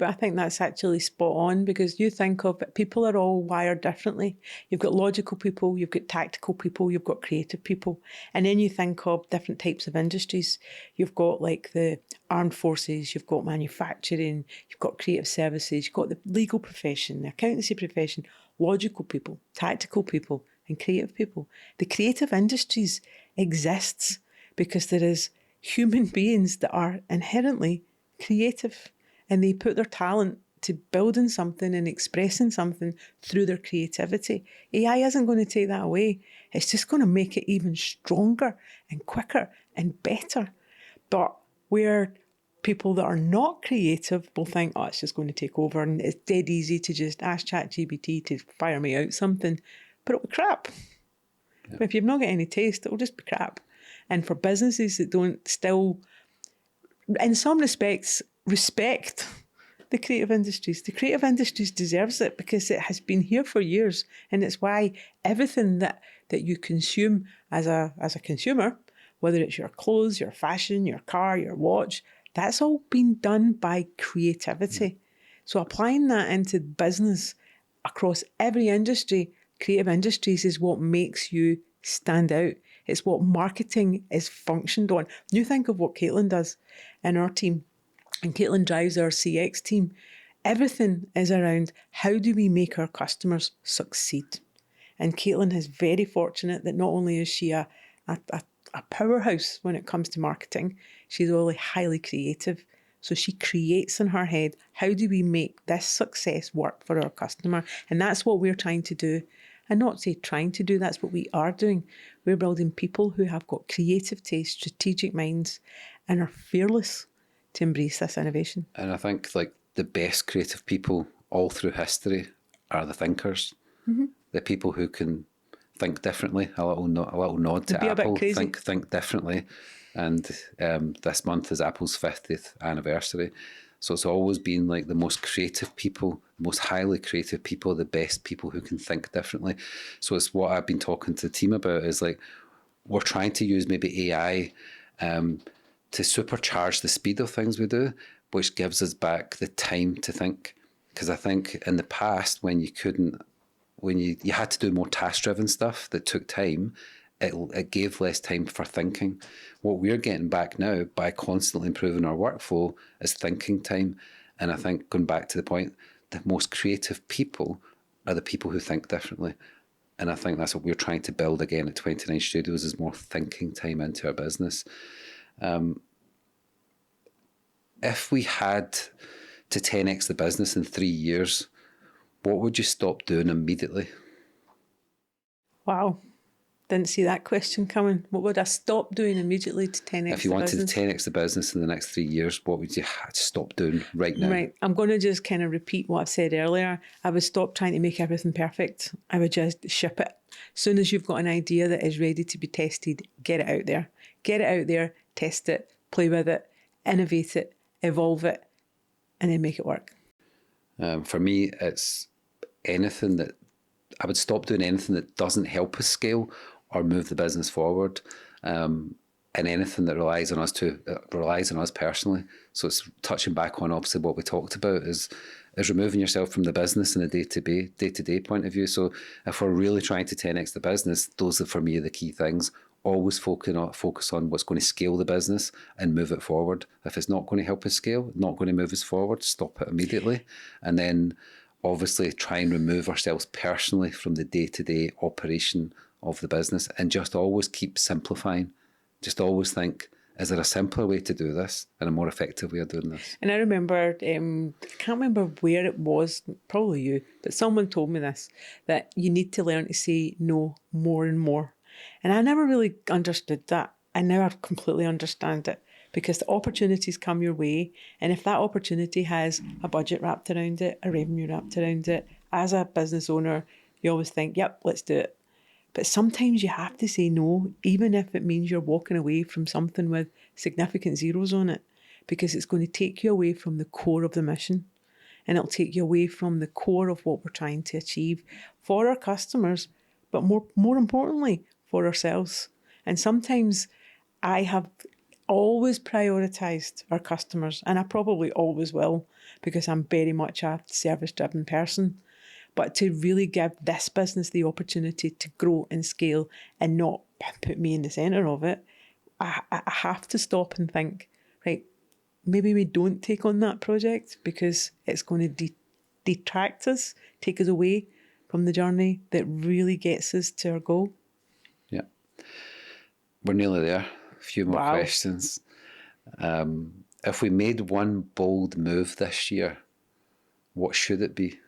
I think that's actually spot on, because you think of people are all wired differently. You've got logical people, you've got tactical people, you've got creative people. And then you think of different types of industries. You've got like the armed forces, you've got manufacturing, you've got creative services, you've got the legal profession, the accountancy profession, logical people, tactical people, and creative people. The creative industries exists because there is human beings that are inherently creative and they put their talent to building something and expressing something through their creativity. AI isn't going to take that away. It's just going to make it even stronger and quicker and better. But where people that are not creative will think, oh, it's just going to take over and it's dead easy to just ask ChatGPT to fire me out something, but it'll be crap. Yeah. But if you've not got any taste, it'll just be crap. And for businesses that don't still, in some respects, respect the creative industries deserves it because it has been here for years. And it's why everything that you consume as a consumer, whether it's your clothes, your fashion, your car, your watch, That's all been done by creativity. So applying that into business across every industry, creative industries is what makes you stand out. It's what marketing is functioned on. You think of what Caitlin does in our team, and Caitlin drives our CX team. Everything is around how do we make our customers succeed? And Caitlin is very fortunate that not only is she a powerhouse when it comes to marketing, she's only highly creative. So she creates in her head, how do we make this success work for our customer? And that's what we're trying to do. And not say trying to do, that's what we are doing. We're building people who have got creative taste, strategic minds, and are fearless to embrace this innovation. And I think like the best creative people all through history are the thinkers. Mm-hmm. The people who can think differently. A little nod to Apple. Think differently. And this month is Apple's 50th anniversary. So it's always been like the most creative people, the most highly creative people, the best people who can think differently. So it's what I've been talking to the team about is like, we're trying to use maybe AI to supercharge the speed of things we do, which gives us back the time to think. Because I think in the past, when you couldn't, when you had to do more task-driven stuff that took time, it gave less time for thinking. What we're getting back now by constantly improving our workflow is thinking time. And I think going back to the point, the most creative people are the people who think differently. And I think that's what we're trying to build again at 29 Studios is more thinking time into our business. If we had to 10x the business in 3 years, what would you stop doing immediately? Wow. Didn't see that question coming. What would I stop doing immediately to 10x If you wanted to 10x the business in the next 3 years, what would you stop doing right now? Right. I'm going to just kind of repeat what I've said earlier. I would stop trying to make everything perfect. I would just ship it. As soon as you've got an idea that is ready to be tested, get it out there. Get it out there, test it, play with it, innovate it, evolve it, and then make it work. For me, it's anything that I would stop doing anything that doesn't help us scale or move the business forward, and anything that relies on us personally. So it's touching back on obviously what we talked about is removing yourself from the business in a day-to-day point of view. So if we're really trying to 10x the business, those are for me the key things. Always focus on what's going to scale the business and move it forward. If it's not going to help us scale, not going to move us forward, stop it immediately. And then obviously try and remove ourselves personally from the day-to-day operation of the business and just always keep simplifying. Just always think, is there a simpler way to do this and a more effective way of doing this? And I remember, I can't remember where it was, probably you, but someone told me this, that you need to learn to say no more and more. And I never really understood that. And now I completely understand it because the opportunities come your way. And if that opportunity has a budget wrapped around it, a revenue wrapped around it, as a business owner, you always think, yep, let's do it. But sometimes you have to say no, even if it means you're walking away from something with significant zeros on it, because it's going to take you away from the core of the mission. And it'll take you away from the core of what we're trying to achieve for our customers, but more importantly, for ourselves. And sometimes I have always prioritised our customers, and I probably always will, because I'm very much a service-driven person. But to really give this business the opportunity to grow and scale and not put me in the centre of it, I have to stop and think, right, maybe we don't take on that project because it's going to detract us, take us away from the journey that really gets us to our goal. Yeah. We're nearly there. A few more questions. If we made one bold move this year, what should it be?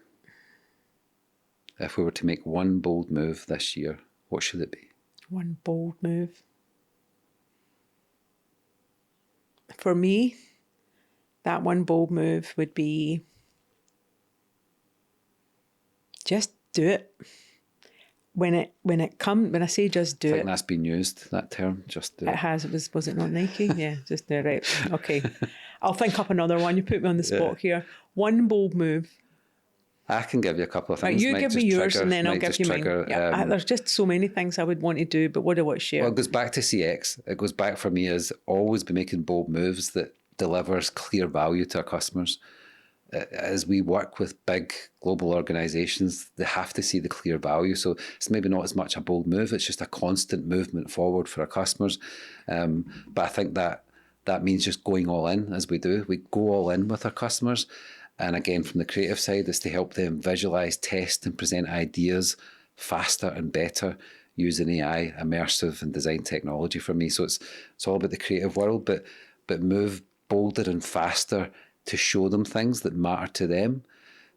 If we were to make one bold move this year, what should it be? One bold move. For me, that one bold move would be just do it. When I say just do it. I think that's been used, that term, just do it. It has. Was it not Nike? Yeah, just do it. Right. Okay. I'll think up another one. You put me on the spot here. One bold move. I can give you a couple of things. Right, you give me yours and then I'll give you mine. Yeah, there's just so many things I would want to do, but what do I want to share? Well, it goes back to CX. It goes back for me as always be making bold moves that delivers clear value to our customers. As we work with big global organisations, they have to see the clear value. So it's maybe not as much a bold move, it's just a constant movement forward for our customers. But I think that means just going all in as we do. We go all in with our customers. And again, from the creative side, is to help them visualise, test and present ideas faster and better using AI, immersive and design technology for me. So it's all about the creative world, but move bolder and faster to show them things that matter to them.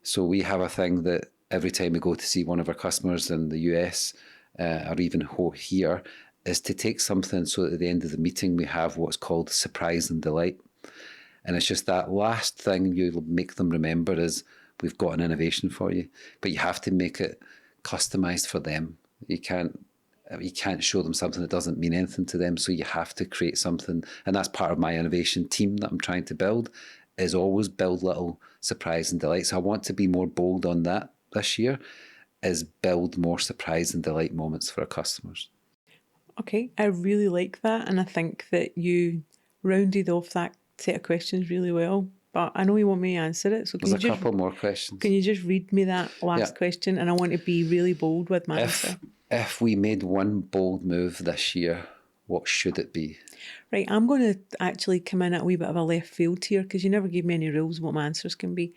So we have a thing that every time we go to see one of our customers in the US or even here, is to take something so that at the end of the meeting we have what's called surprise and delight. And it's just that last thing you'll make them remember is we've got an innovation for you, but you have to make it customized for them. You can't show them something that doesn't mean anything to them. So you have to create something. And that's part of my innovation team that I'm trying to build, is always build little surprise and delight. So I want to be more bold on that this year, is build more surprise and delight moments for our customers. Okay, I really like that. And I think that you rounded off that set of questions really well. But I know you want me to answer it. So There's a couple more questions. Can you just read me that last question? And I want to be really bold with my answer. If we made one bold move this year, what should it be? Right, I'm going to actually come in at a wee bit of a left field here, because you never gave me any rules what my answers can be.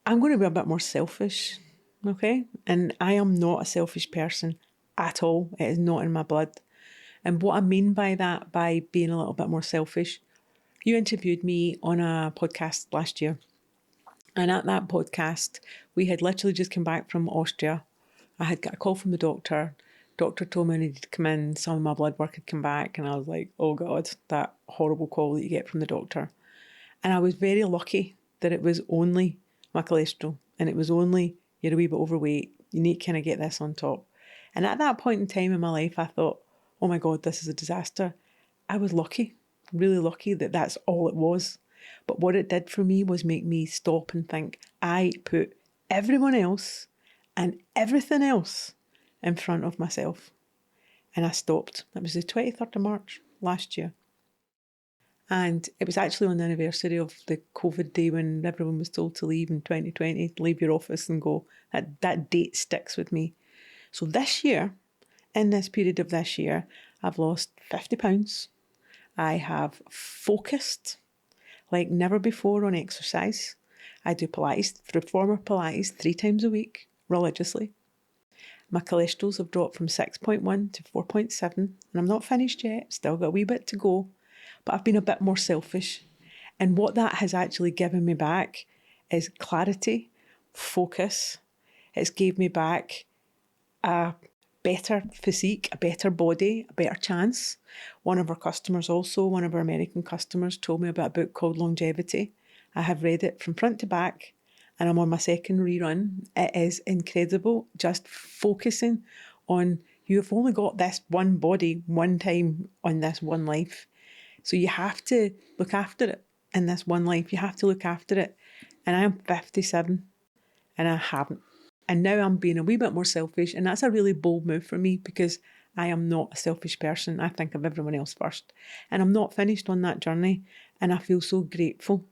I'm going to be a bit more selfish, okay? And I am not a selfish person at all. It is not in my blood. And what I mean by that, by being a little bit more selfish, you interviewed me on a podcast last year. And at that podcast, we had literally just come back from Austria. I had got a call from the doctor. Doctor told me I needed to come in. Some of my blood work had come back. And I was like, oh God, that horrible call that you get from the doctor. And I was very lucky that it was only my cholesterol. And it was only, you're a wee bit overweight. You need to kind of get this on top. And at that point in time in my life, I thought, oh my God, this is a disaster. I was lucky, really lucky that that's all it was. But what it did for me was make me stop and think. I put everyone else and everything else in front of myself. And I stopped. That was the 23rd of March last year. And it was actually on the anniversary of the COVID day when everyone was told to leave in 2020, leave your office and go. That date sticks with me. So this year, in this period of this year, I've lost 50 pounds. I have focused like never before on exercise. I do Pilates, reformer Pilates 3 times a week, religiously. My cholesterols have dropped from 6.1 to 4.7, and I'm not finished yet, still got a wee bit to go, but I've been a bit more selfish. And what that has actually given me back is clarity, focus. It's gave me back a better physique, a better body, a better chance. One of our customers also, one of our American customers, told me about a book called Longevity. I have read it from front to back, and I'm on my second rerun. It is incredible, just focusing on you've only got this one body one time on this one life. So you have to look after it in this one life. You have to look after it. And I am 57 and I haven't. And now I'm being a wee bit more selfish, and that's a really bold move for me because I am not a selfish person. I think of everyone else first. And I'm not finished on that journey, and I feel so grateful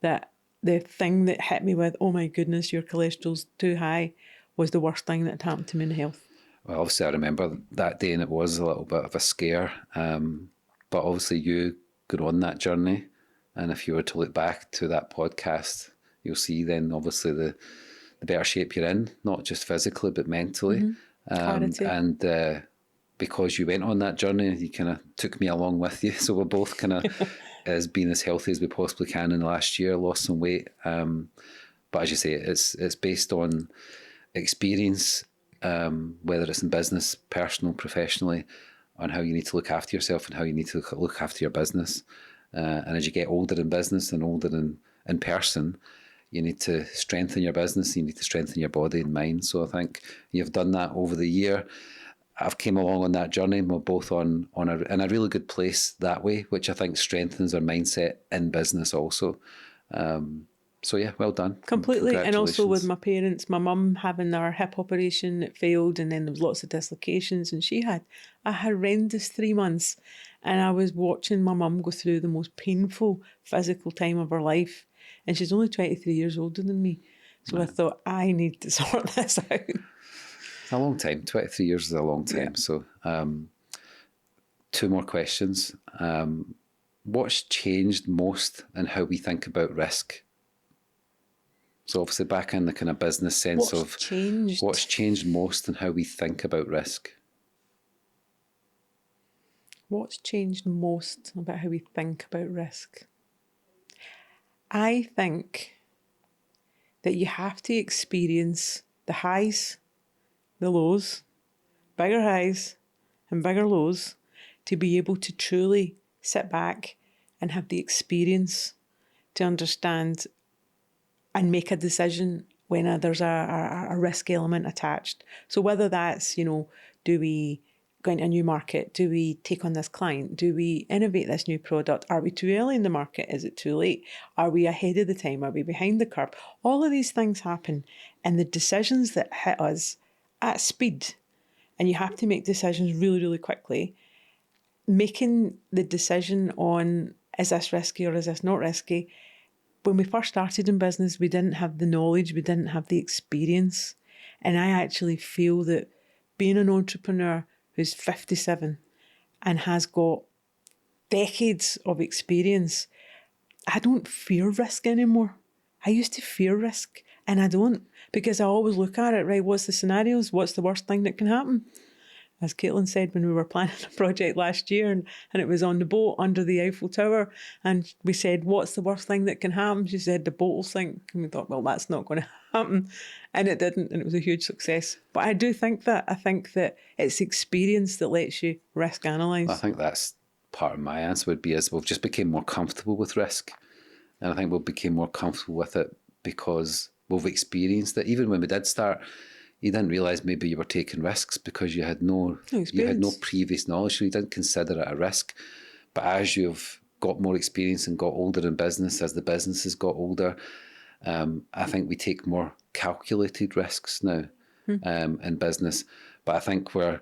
that the thing that hit me with, oh my goodness, your cholesterol's too high, was the worst thing that had happened to me in health. Well, obviously I remember that day and it was a little bit of a scare. But obviously you got on that journey, and if you were to look back to that podcast, you'll see then obviously the better shape you're in, not just physically but mentally. And because you went on that journey, you kind of took me along with you. So we're both kind of as being as healthy as we possibly can in the last year, lost some weight. But as you say, it's based on experience, whether it's in business, personal, professionally, on how you need to look after yourself and how you need to look after your business. And as you get older in business and older in person, you need to strengthen your business, you need to strengthen your body and mind. So I think you've done that over the year. I've came along on that journey, and we're both in a really good place that way, which I think strengthens our mindset in business also. So yeah, well done. Completely. And also with Congratulations. my parents, my mum having her hip operation that failed, and then there was lots of dislocations, and she had a horrendous 3 months. And I was watching my mum go through the most painful physical time of her life. And she's only 23 years older than me. So I thought, I need to sort this out. It's a long time. 23 years is a long time. Yeah. So two more questions. What's changed most in how we think about risk? So obviously back in the kind of business sense What's changed? What's changed most in how we think about risk? What's changed most about how we think about risk? I think that you have to experience the highs, the lows, bigger highs and bigger lows to be able to truly sit back and have the experience to understand and make a decision when there's a risk element attached. So whether that's, do we go into a new market? Do we take on this client? Do we innovate this new product? Are we too early in the market? Is it too late? Are we ahead of the time? Are we behind the curve? All of these things happen, and the decisions that hit us at speed, and you have to make decisions really, really quickly. Making the decision on, is this risky or is this not risky? When we first started in business, we didn't have the knowledge, we didn't have the experience. And I actually feel that being an entrepreneur who's 57 and has got decades of experience, I don't fear risk anymore. I used to fear risk, and I don't, because I always look at it, right, what's the scenarios? What's the worst thing that can happen? As Caitlin said when we were planning a project last year, and it was on the boat under the Eiffel Tower, and we said, what's the worst thing that can happen? She said, the boat will sink. And we thought, well, that's not going to happen. And it didn't, and it was a huge success. But I do think that. I think that it's experience that lets you risk analyse. I think that's part of my answer would be is we've just become more comfortable with risk. And I think we became more comfortable with it because we've experienced it. Even when we did start, you didn't realise maybe you were taking risks because you had no previous knowledge, so you didn't consider it a risk. But as you've got more experience and got older in business, as the business has got older, I think we take more calculated risks now in business. But I think where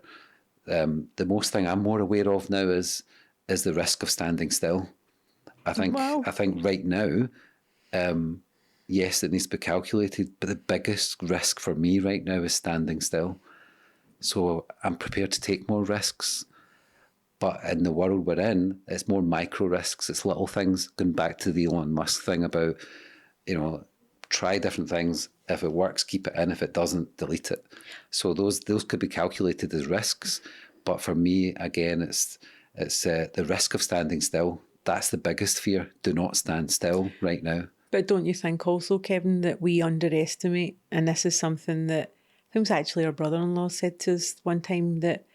the most thing I'm more aware of now is the risk of standing still. I think right now, yes, it needs to be calculated, but the biggest risk for me right now is standing still. So I'm prepared to take more risks. But in the world we're in, it's more micro risks. It's little things, going back to the Elon Musk thing about, try different things. If it works, keep it in. If it doesn't, delete it. So those could be calculated as risks. But for me, again, it's the risk of standing still. That's the biggest fear. Do not stand still right now. But don't you think also, Kevin, that we underestimate, and this is something that I think it was actually our brother-in-law said to us one time, that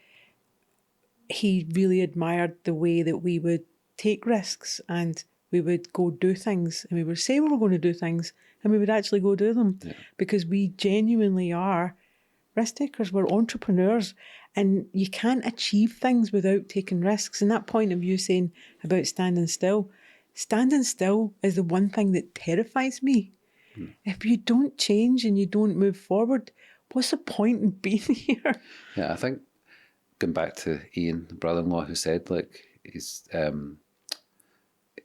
he really admired the way that we would take risks and we would go do things, and we would say we were going to do things and we would actually go do them because we genuinely are risk takers. We're entrepreneurs, and you can't achieve things without taking risks. And that point of view saying about standing still is the one thing that terrifies me. If you don't change and you don't move forward, what's the point in being here? Yeah, I think going back to Ian, the brother-in-law, who said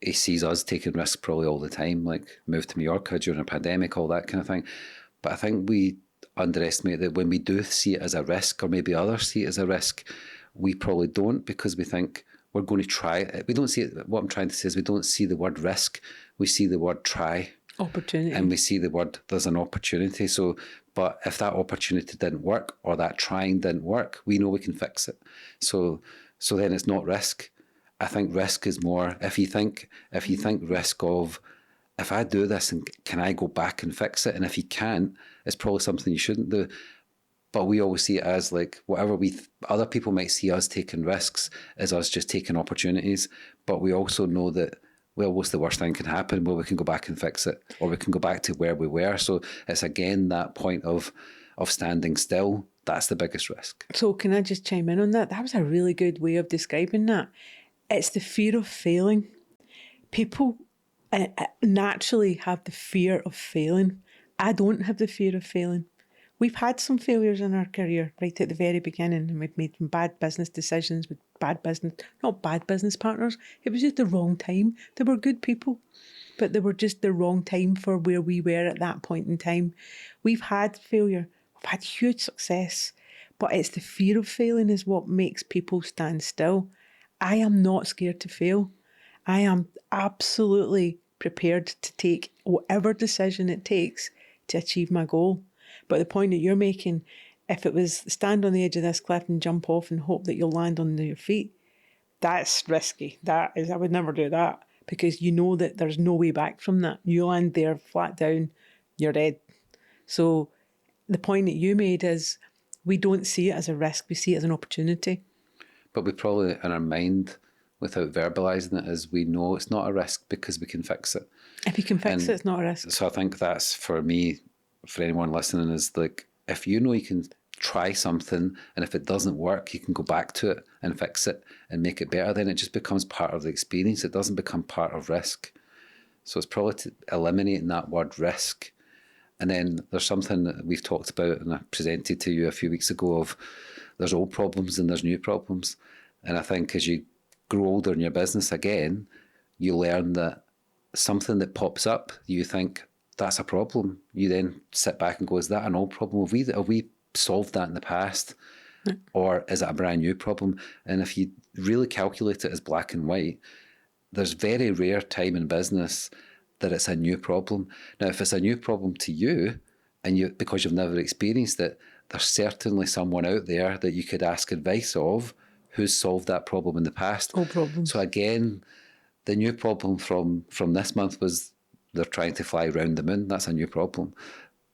he sees us taking risks probably all the time, like moved to Mallorca during a pandemic, all that kind of thing. But I think we underestimate that when we do see it as a risk, or maybe others see it as a risk, we probably don't, because we think we're going to try it. We don't see it. What I'm trying to say is we don't see the word risk. We see the word try. Opportunity. And we see the word, there's an opportunity. So, but if that opportunity didn't work, or that trying didn't work, we know we can fix it. So then it's not risk. I think risk is more, if you think risk of, if I do this, and can I go back and fix it? And if you can't, it's probably something you shouldn't do. But we always see it as like whatever other people might see us taking risks as us just taking opportunities. But we also know that, well, what's the worst thing can happen? Well, we can go back and fix it, or we can go back to where we were. So it's again that point of standing still. That's the biggest risk. So can I just chime in on that? That was a really good way of describing that. It's the fear of failing. People, I naturally have the fear of failing. I don't have the fear of failing. We've had some failures in our career right at the very beginning, and we've made some bad business decisions with not bad business partners. It was just the wrong time. They were good people, but they were just the wrong time for where we were at that point in time. We've had failure. We've had huge success, but it's the fear of failing is what makes people stand still. I am not scared to fail. I am absolutely prepared to take whatever decision it takes to achieve my goal. But the point that you're making, if it was stand on the edge of this cliff and jump off and hope that you'll land on your feet, that's risky. I would never do that, because you know that there's no way back from that. You land there flat down, you're dead. So the point that you made is we don't see it as a risk, we see it as an opportunity. But we probably, in our mind, without verbalising it, is we know it's not a risk because we can fix it. If you can fix it, it's not a risk. So I think that's, for me, for anyone listening, is like, if you know you can try something and if it doesn't work, you can go back to it and fix it and make it better, then it just becomes part of the experience. It doesn't become part of risk. So it's probably eliminating that word risk. And then there's something that we've talked about and I presented to you a few weeks ago of there's old problems and there's new problems. And I think as you grow older in your business again, you learn that something that pops up, you think, that's a problem. You then sit back and go, is that an old problem? Have we solved that in the past? Or is it a brand new problem? And if you really calculate it as black and white, there's very rare time in business that it's a new problem. Now, if it's a new problem to you, and because you've never experienced it, there's certainly someone out there that you could ask advice of who's solved that problem in the past. Old problems. So again, the new problem from this month was they're trying to fly around the moon. That's a new problem.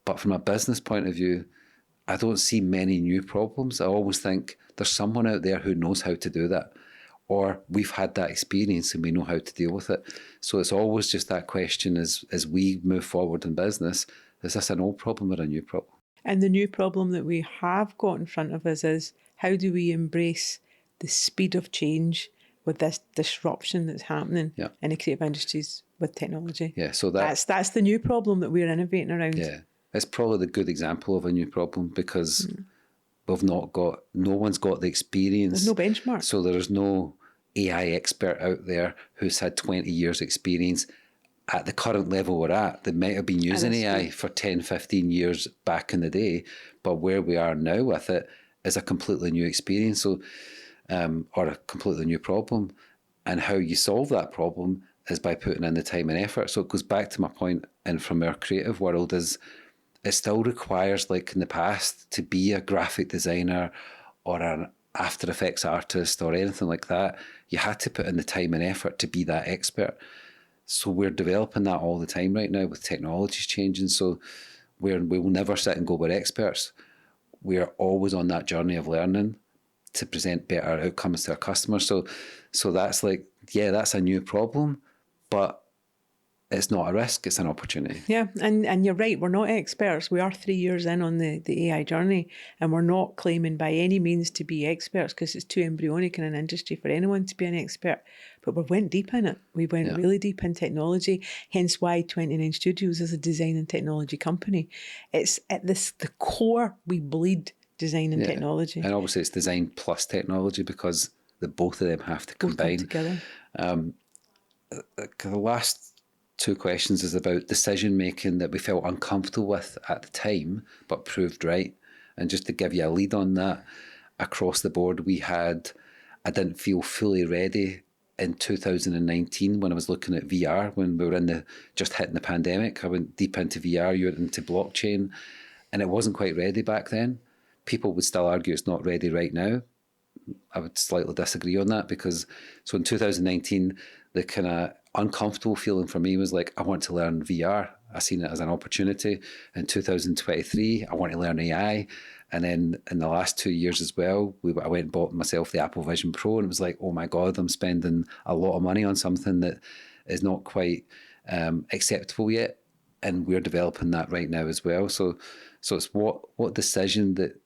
But from a business point of view, I don't see many new problems. I always think there's someone out there who knows how to do that. Or we've had that experience and we know how to deal with it. So it's always just that question as we move forward in business, is this an old problem or a new problem? And the new problem that we have got in front of us is how do we embrace the speed of change with this disruption that's happening in the creative industries with technology? Yeah, so that's the new problem that we're innovating around. Yeah, it's probably the good example of a new problem because no one's got the experience. There's no benchmark. So there's no AI expert out there who's had 20 years experience at the current level we're at. They might have been using AI for 10, 15 years back in the day, but where we are now with it is a completely new experience. So or a completely new problem. And how you solve that problem is by putting in the time and effort. So it goes back to my point, and from our creative world, is it still requires, like in the past, to be a graphic designer or an After Effects artist or anything like that. You had to put in the time and effort to be that expert. So we're developing that all the time right now with technologies changing. So we will never sit and go, we're experts. We are always on that journey of learning to present better outcomes to our customers. So that's like, yeah, that's a new problem, but it's not a risk, it's an opportunity. Yeah, and you're right, we're not experts. We are 3 years in on the AI journey, and we're not claiming by any means to be experts because it's too embryonic in an industry for anyone to be an expert. But we went deep in it. We went really deep in technology, hence why 29 Studios is a design and technology company. It's at the core, we bleed design and technology. And obviously it's design plus technology because both of them have to combine. Both come together. The last two questions is about decision making that we felt uncomfortable with at the time, but proved right. And just to give you a lead on that, across the board, I didn't feel fully ready in 2019 when I was looking at VR, when we were just hitting the pandemic. I went deep into VR, you went into blockchain, and it wasn't quite ready back then. People would still argue it's not ready right now. I would slightly disagree on that because, so in 2019, the kind of uncomfortable feeling for me was like, I want to learn VR. I seen it as an opportunity. In 2023, I want to learn AI. And then in the last 2 years as well, I went and bought myself the Apple Vision Pro, and it was like, oh my God, I'm spending a lot of money on something that is not quite acceptable yet. And we're developing that right now as well. So it's what decision that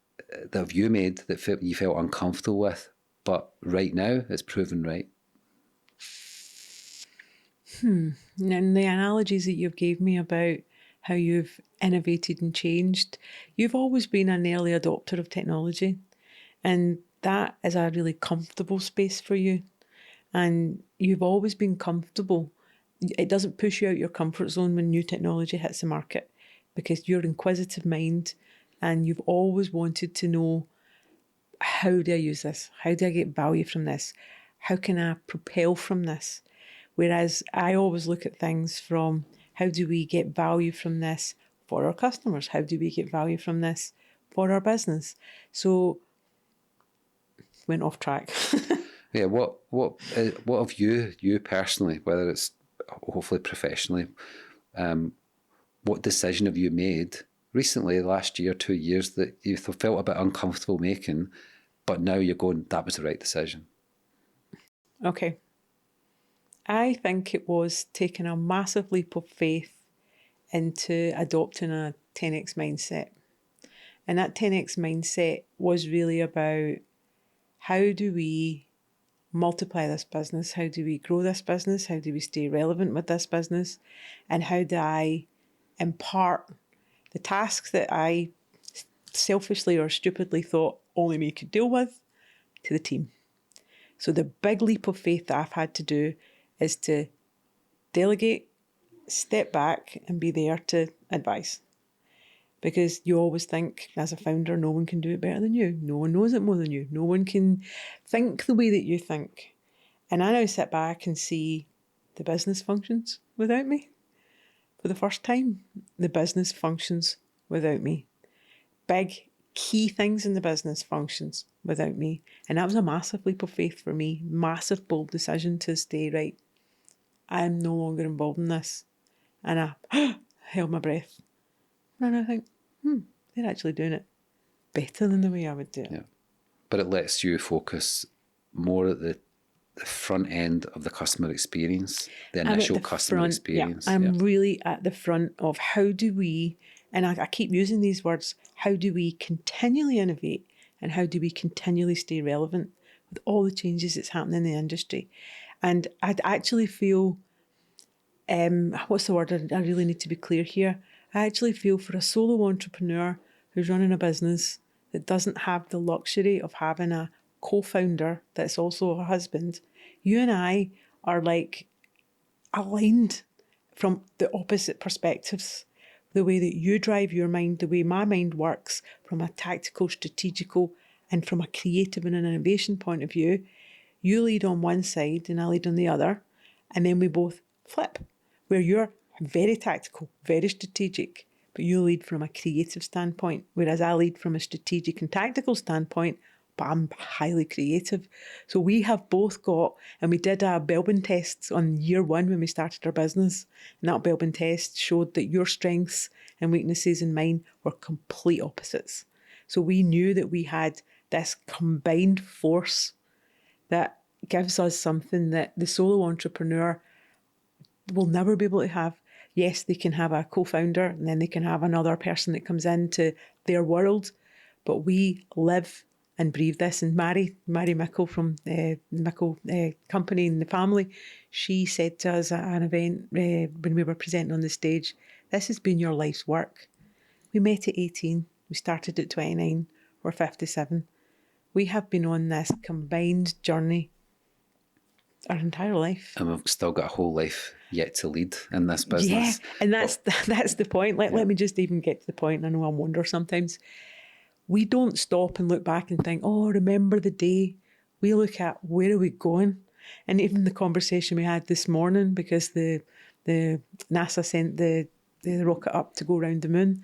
have you made that you felt uncomfortable with, but right now it's proven right? And the analogies that you've gave me about how you've innovated and changed, you've always been an early adopter of technology. And that is a really comfortable space for you. And you've always been comfortable. It doesn't push you out your comfort zone when new technology hits the market, because you're an inquisitive mind and you've always wanted to know, how do I use this? How do I get value from this? How can I propel from this? Whereas I always look at things from, how do we get value from this for our customers? How do we get value from this for our business? So, went off track. Yeah, what have you personally, whether it's hopefully professionally, what decision have you made recently, last year, 2 years, that you felt a bit uncomfortable making, but now you're going, that was the right decision? Okay. I think it was taking a massive leap of faith into adopting a 10x mindset. And that 10x mindset was really about, how do we multiply this business? How do we grow this business? How do we stay relevant with this business? And how do I impart the tasks that I selfishly or stupidly thought only me could deal with to the team? So the big leap of faith that I've had to do is to delegate, step back and be there to advise. Because you always think, as a founder, no one can do it better than you. No one knows it more than you. No one can think the way that you think. And I now sit back and see the business functions without me. For the first time, the business functions without me. Big, key things in the business functions without me. And that was a massive leap of faith for me. Massive, bold decision to stay, right, I'm no longer involved in this. And I held my breath. And I think, they're actually doing it better than the way I would do it. Yeah. But it lets you focus more at the front end of the customer experience, the initial customer experience. Yeah, I'm really at the front of, how do we, and I keep using these words, how do we continually innovate and how do we continually stay relevant with all the changes that's happening in the industry? And I'd actually feel, what's the word? I really need to be clear here. I actually feel, for a solo entrepreneur who's running a business that doesn't have the luxury of having a co-founder that's also a husband, you and I are like aligned from the opposite perspectives. The way that you drive your mind, the way my mind works from a tactical, strategical, and from a creative and an innovation point of view, you lead on one side and I lead on the other, and then we both flip, where you're very tactical, very strategic, but you lead from a creative standpoint, whereas I lead from a strategic and tactical standpoint, but I'm highly creative. So we have both got, and we did a Belbin test on year one when we started our business, and that Belbin test showed that your strengths and weaknesses and mine were complete opposites. So we knew that we had this combined force that gives us something that the solo entrepreneur will never be able to have. Yes, they can have a co-founder and then they can have another person that comes into their world, but we live and breathe this. And Mary Mickle from the Mickle company and the family, she said to us at an event when we were presenting on the stage, this has been your life's work. We met at 18, we started at 29, we're 57. We have been on this combined journey our entire life. And we've still got a whole life yet to lead in this business. Yeah, and that's the point. Let me just even get to the point. I know I wonder sometimes. We don't stop and look back and think, oh, remember the day. We look at, where are we going? And even the conversation we had this morning, because the NASA sent the rocket up to go around the moon,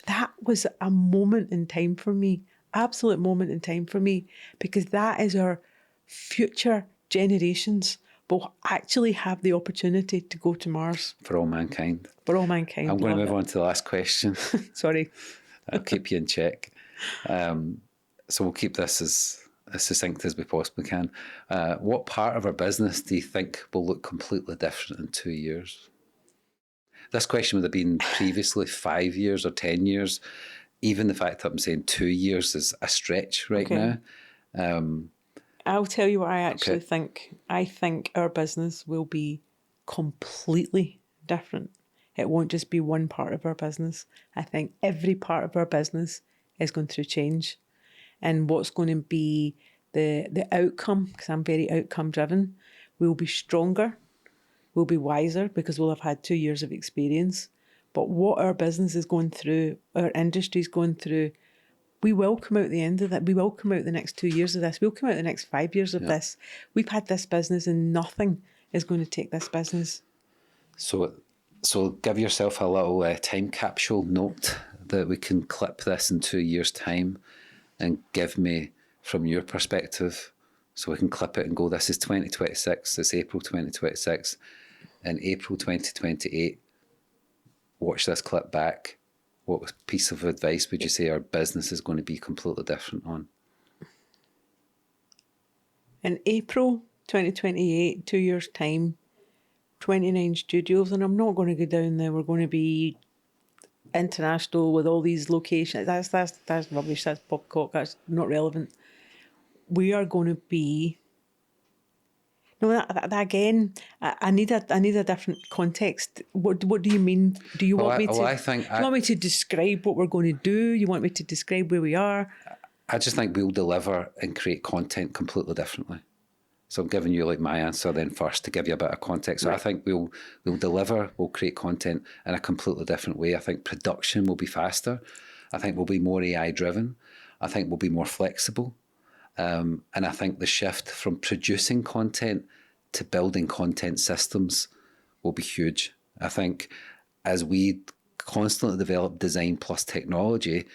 that was a moment in time for me, absolute moment in time for me, because that is our future generations will actually have the opportunity to go to Mars. For all mankind. For all mankind. I'm going to move on to the last question. Sorry. I'll keep you in check. So we'll keep this as succinct as we possibly can. What part of our business do you think will look completely different in 2 years? This question would have been previously 5 years or 10 years. Even the fact that I'm saying 2 years is a stretch right now. I'll tell you what I actually think. I think our business will be completely different. It won't just be one part of our business. I think every part of our business is going through change. And what's going to be the outcome, because I'm very outcome driven, we'll be stronger, we'll be wiser because we'll have had 2 years of experience. But what our business is going through, our industry is going through, we will come out the end of that. We will come out the next 2 years of this. We'll come out the next 5 years of this. We've had this business and nothing is going to take this business. So give yourself a little time capsule note that we can clip this in 2 years' time and give me from your perspective. So we can clip it and go, this is 2026, it's April 2026. In April 2028, watch this clip back. What piece of advice would you say our business is going to be completely different on? In April 2028, 2 years' time, 29 studios, and I'm not going to go down there. We're going to be international with all these locations. That's rubbish. That's popcock. That's not relevant. We are going to be. No, that again. I need a different context. What do you mean? Do you want me to? I think. Do you want me to describe what we're going to do? You want me to describe where we are? I just think we'll deliver and create content completely differently. So I'm giving you like my answer then first to give you a bit of context. So right. I think we'll deliver, we'll create content in a completely different way. I think production will be faster. I think we'll be more AI driven. I think we'll be more flexible. And I think the shift from producing content to building content systems will be huge. I think as we constantly develop design plus technology,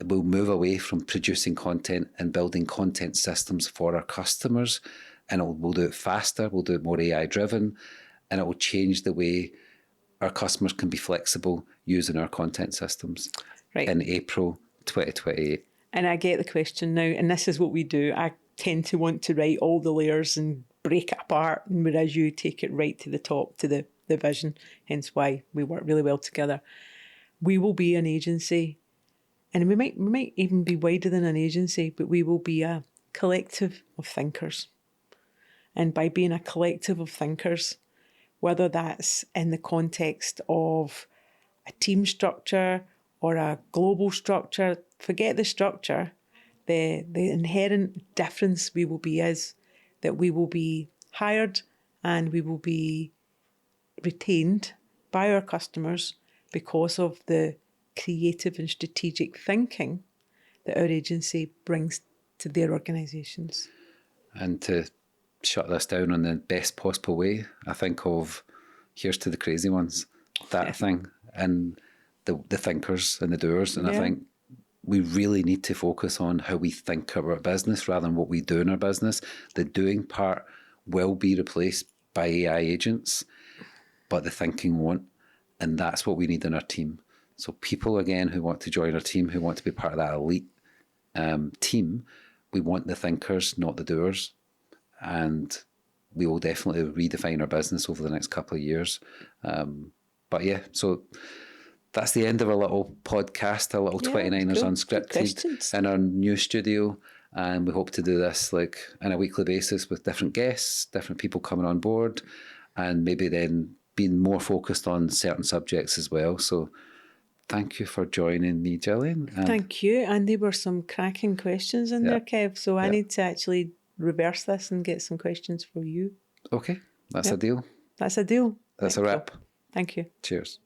we'll move away from producing content and building content systems for our customers. And we'll do it faster, we'll do it more AI driven, and it will change the way our customers can be flexible using our content systems in April 2028. And I get the question now, and this is what we do. I tend to want to write all the layers and break it apart, and whereas you take it right to the top, to the vision, hence why we work really well together. We will be an agency, and we might even be wider than an agency, but we will be a collective of thinkers. And by being a collective of thinkers, whether that's in the context of a team structure or a global structure, forget the structure, the inherent difference we will be is that we will be hired and we will be retained by our customers because of the creative and strategic thinking that our agency brings to their organisations. And to shut this down in the best possible way, I think of here's to the crazy ones, that thing, and the thinkers and the doers. And I think we really need to focus on how we think about our business rather than what we do in our business. The doing part will be replaced by AI agents, but the thinking won't. And that's what we need in our team. So people, again, who want to join our team, who want to be part of that elite team, we want the thinkers, not the doers. And we will definitely redefine our business over the next couple of years. But yeah, so that's the end of our little podcast, our little 29ers Unscripted in our new studio. And we hope to do this like on a weekly basis with different guests, different people coming on board, and maybe then being more focused on certain subjects as well. So thank you for joining me, Gillian. Thank you. And there were some cracking questions in there, Kev. So I need to actually reverse this and get some questions for you. Okay, that's a deal. That's a deal. That's a wrap. Thank you. Cheers.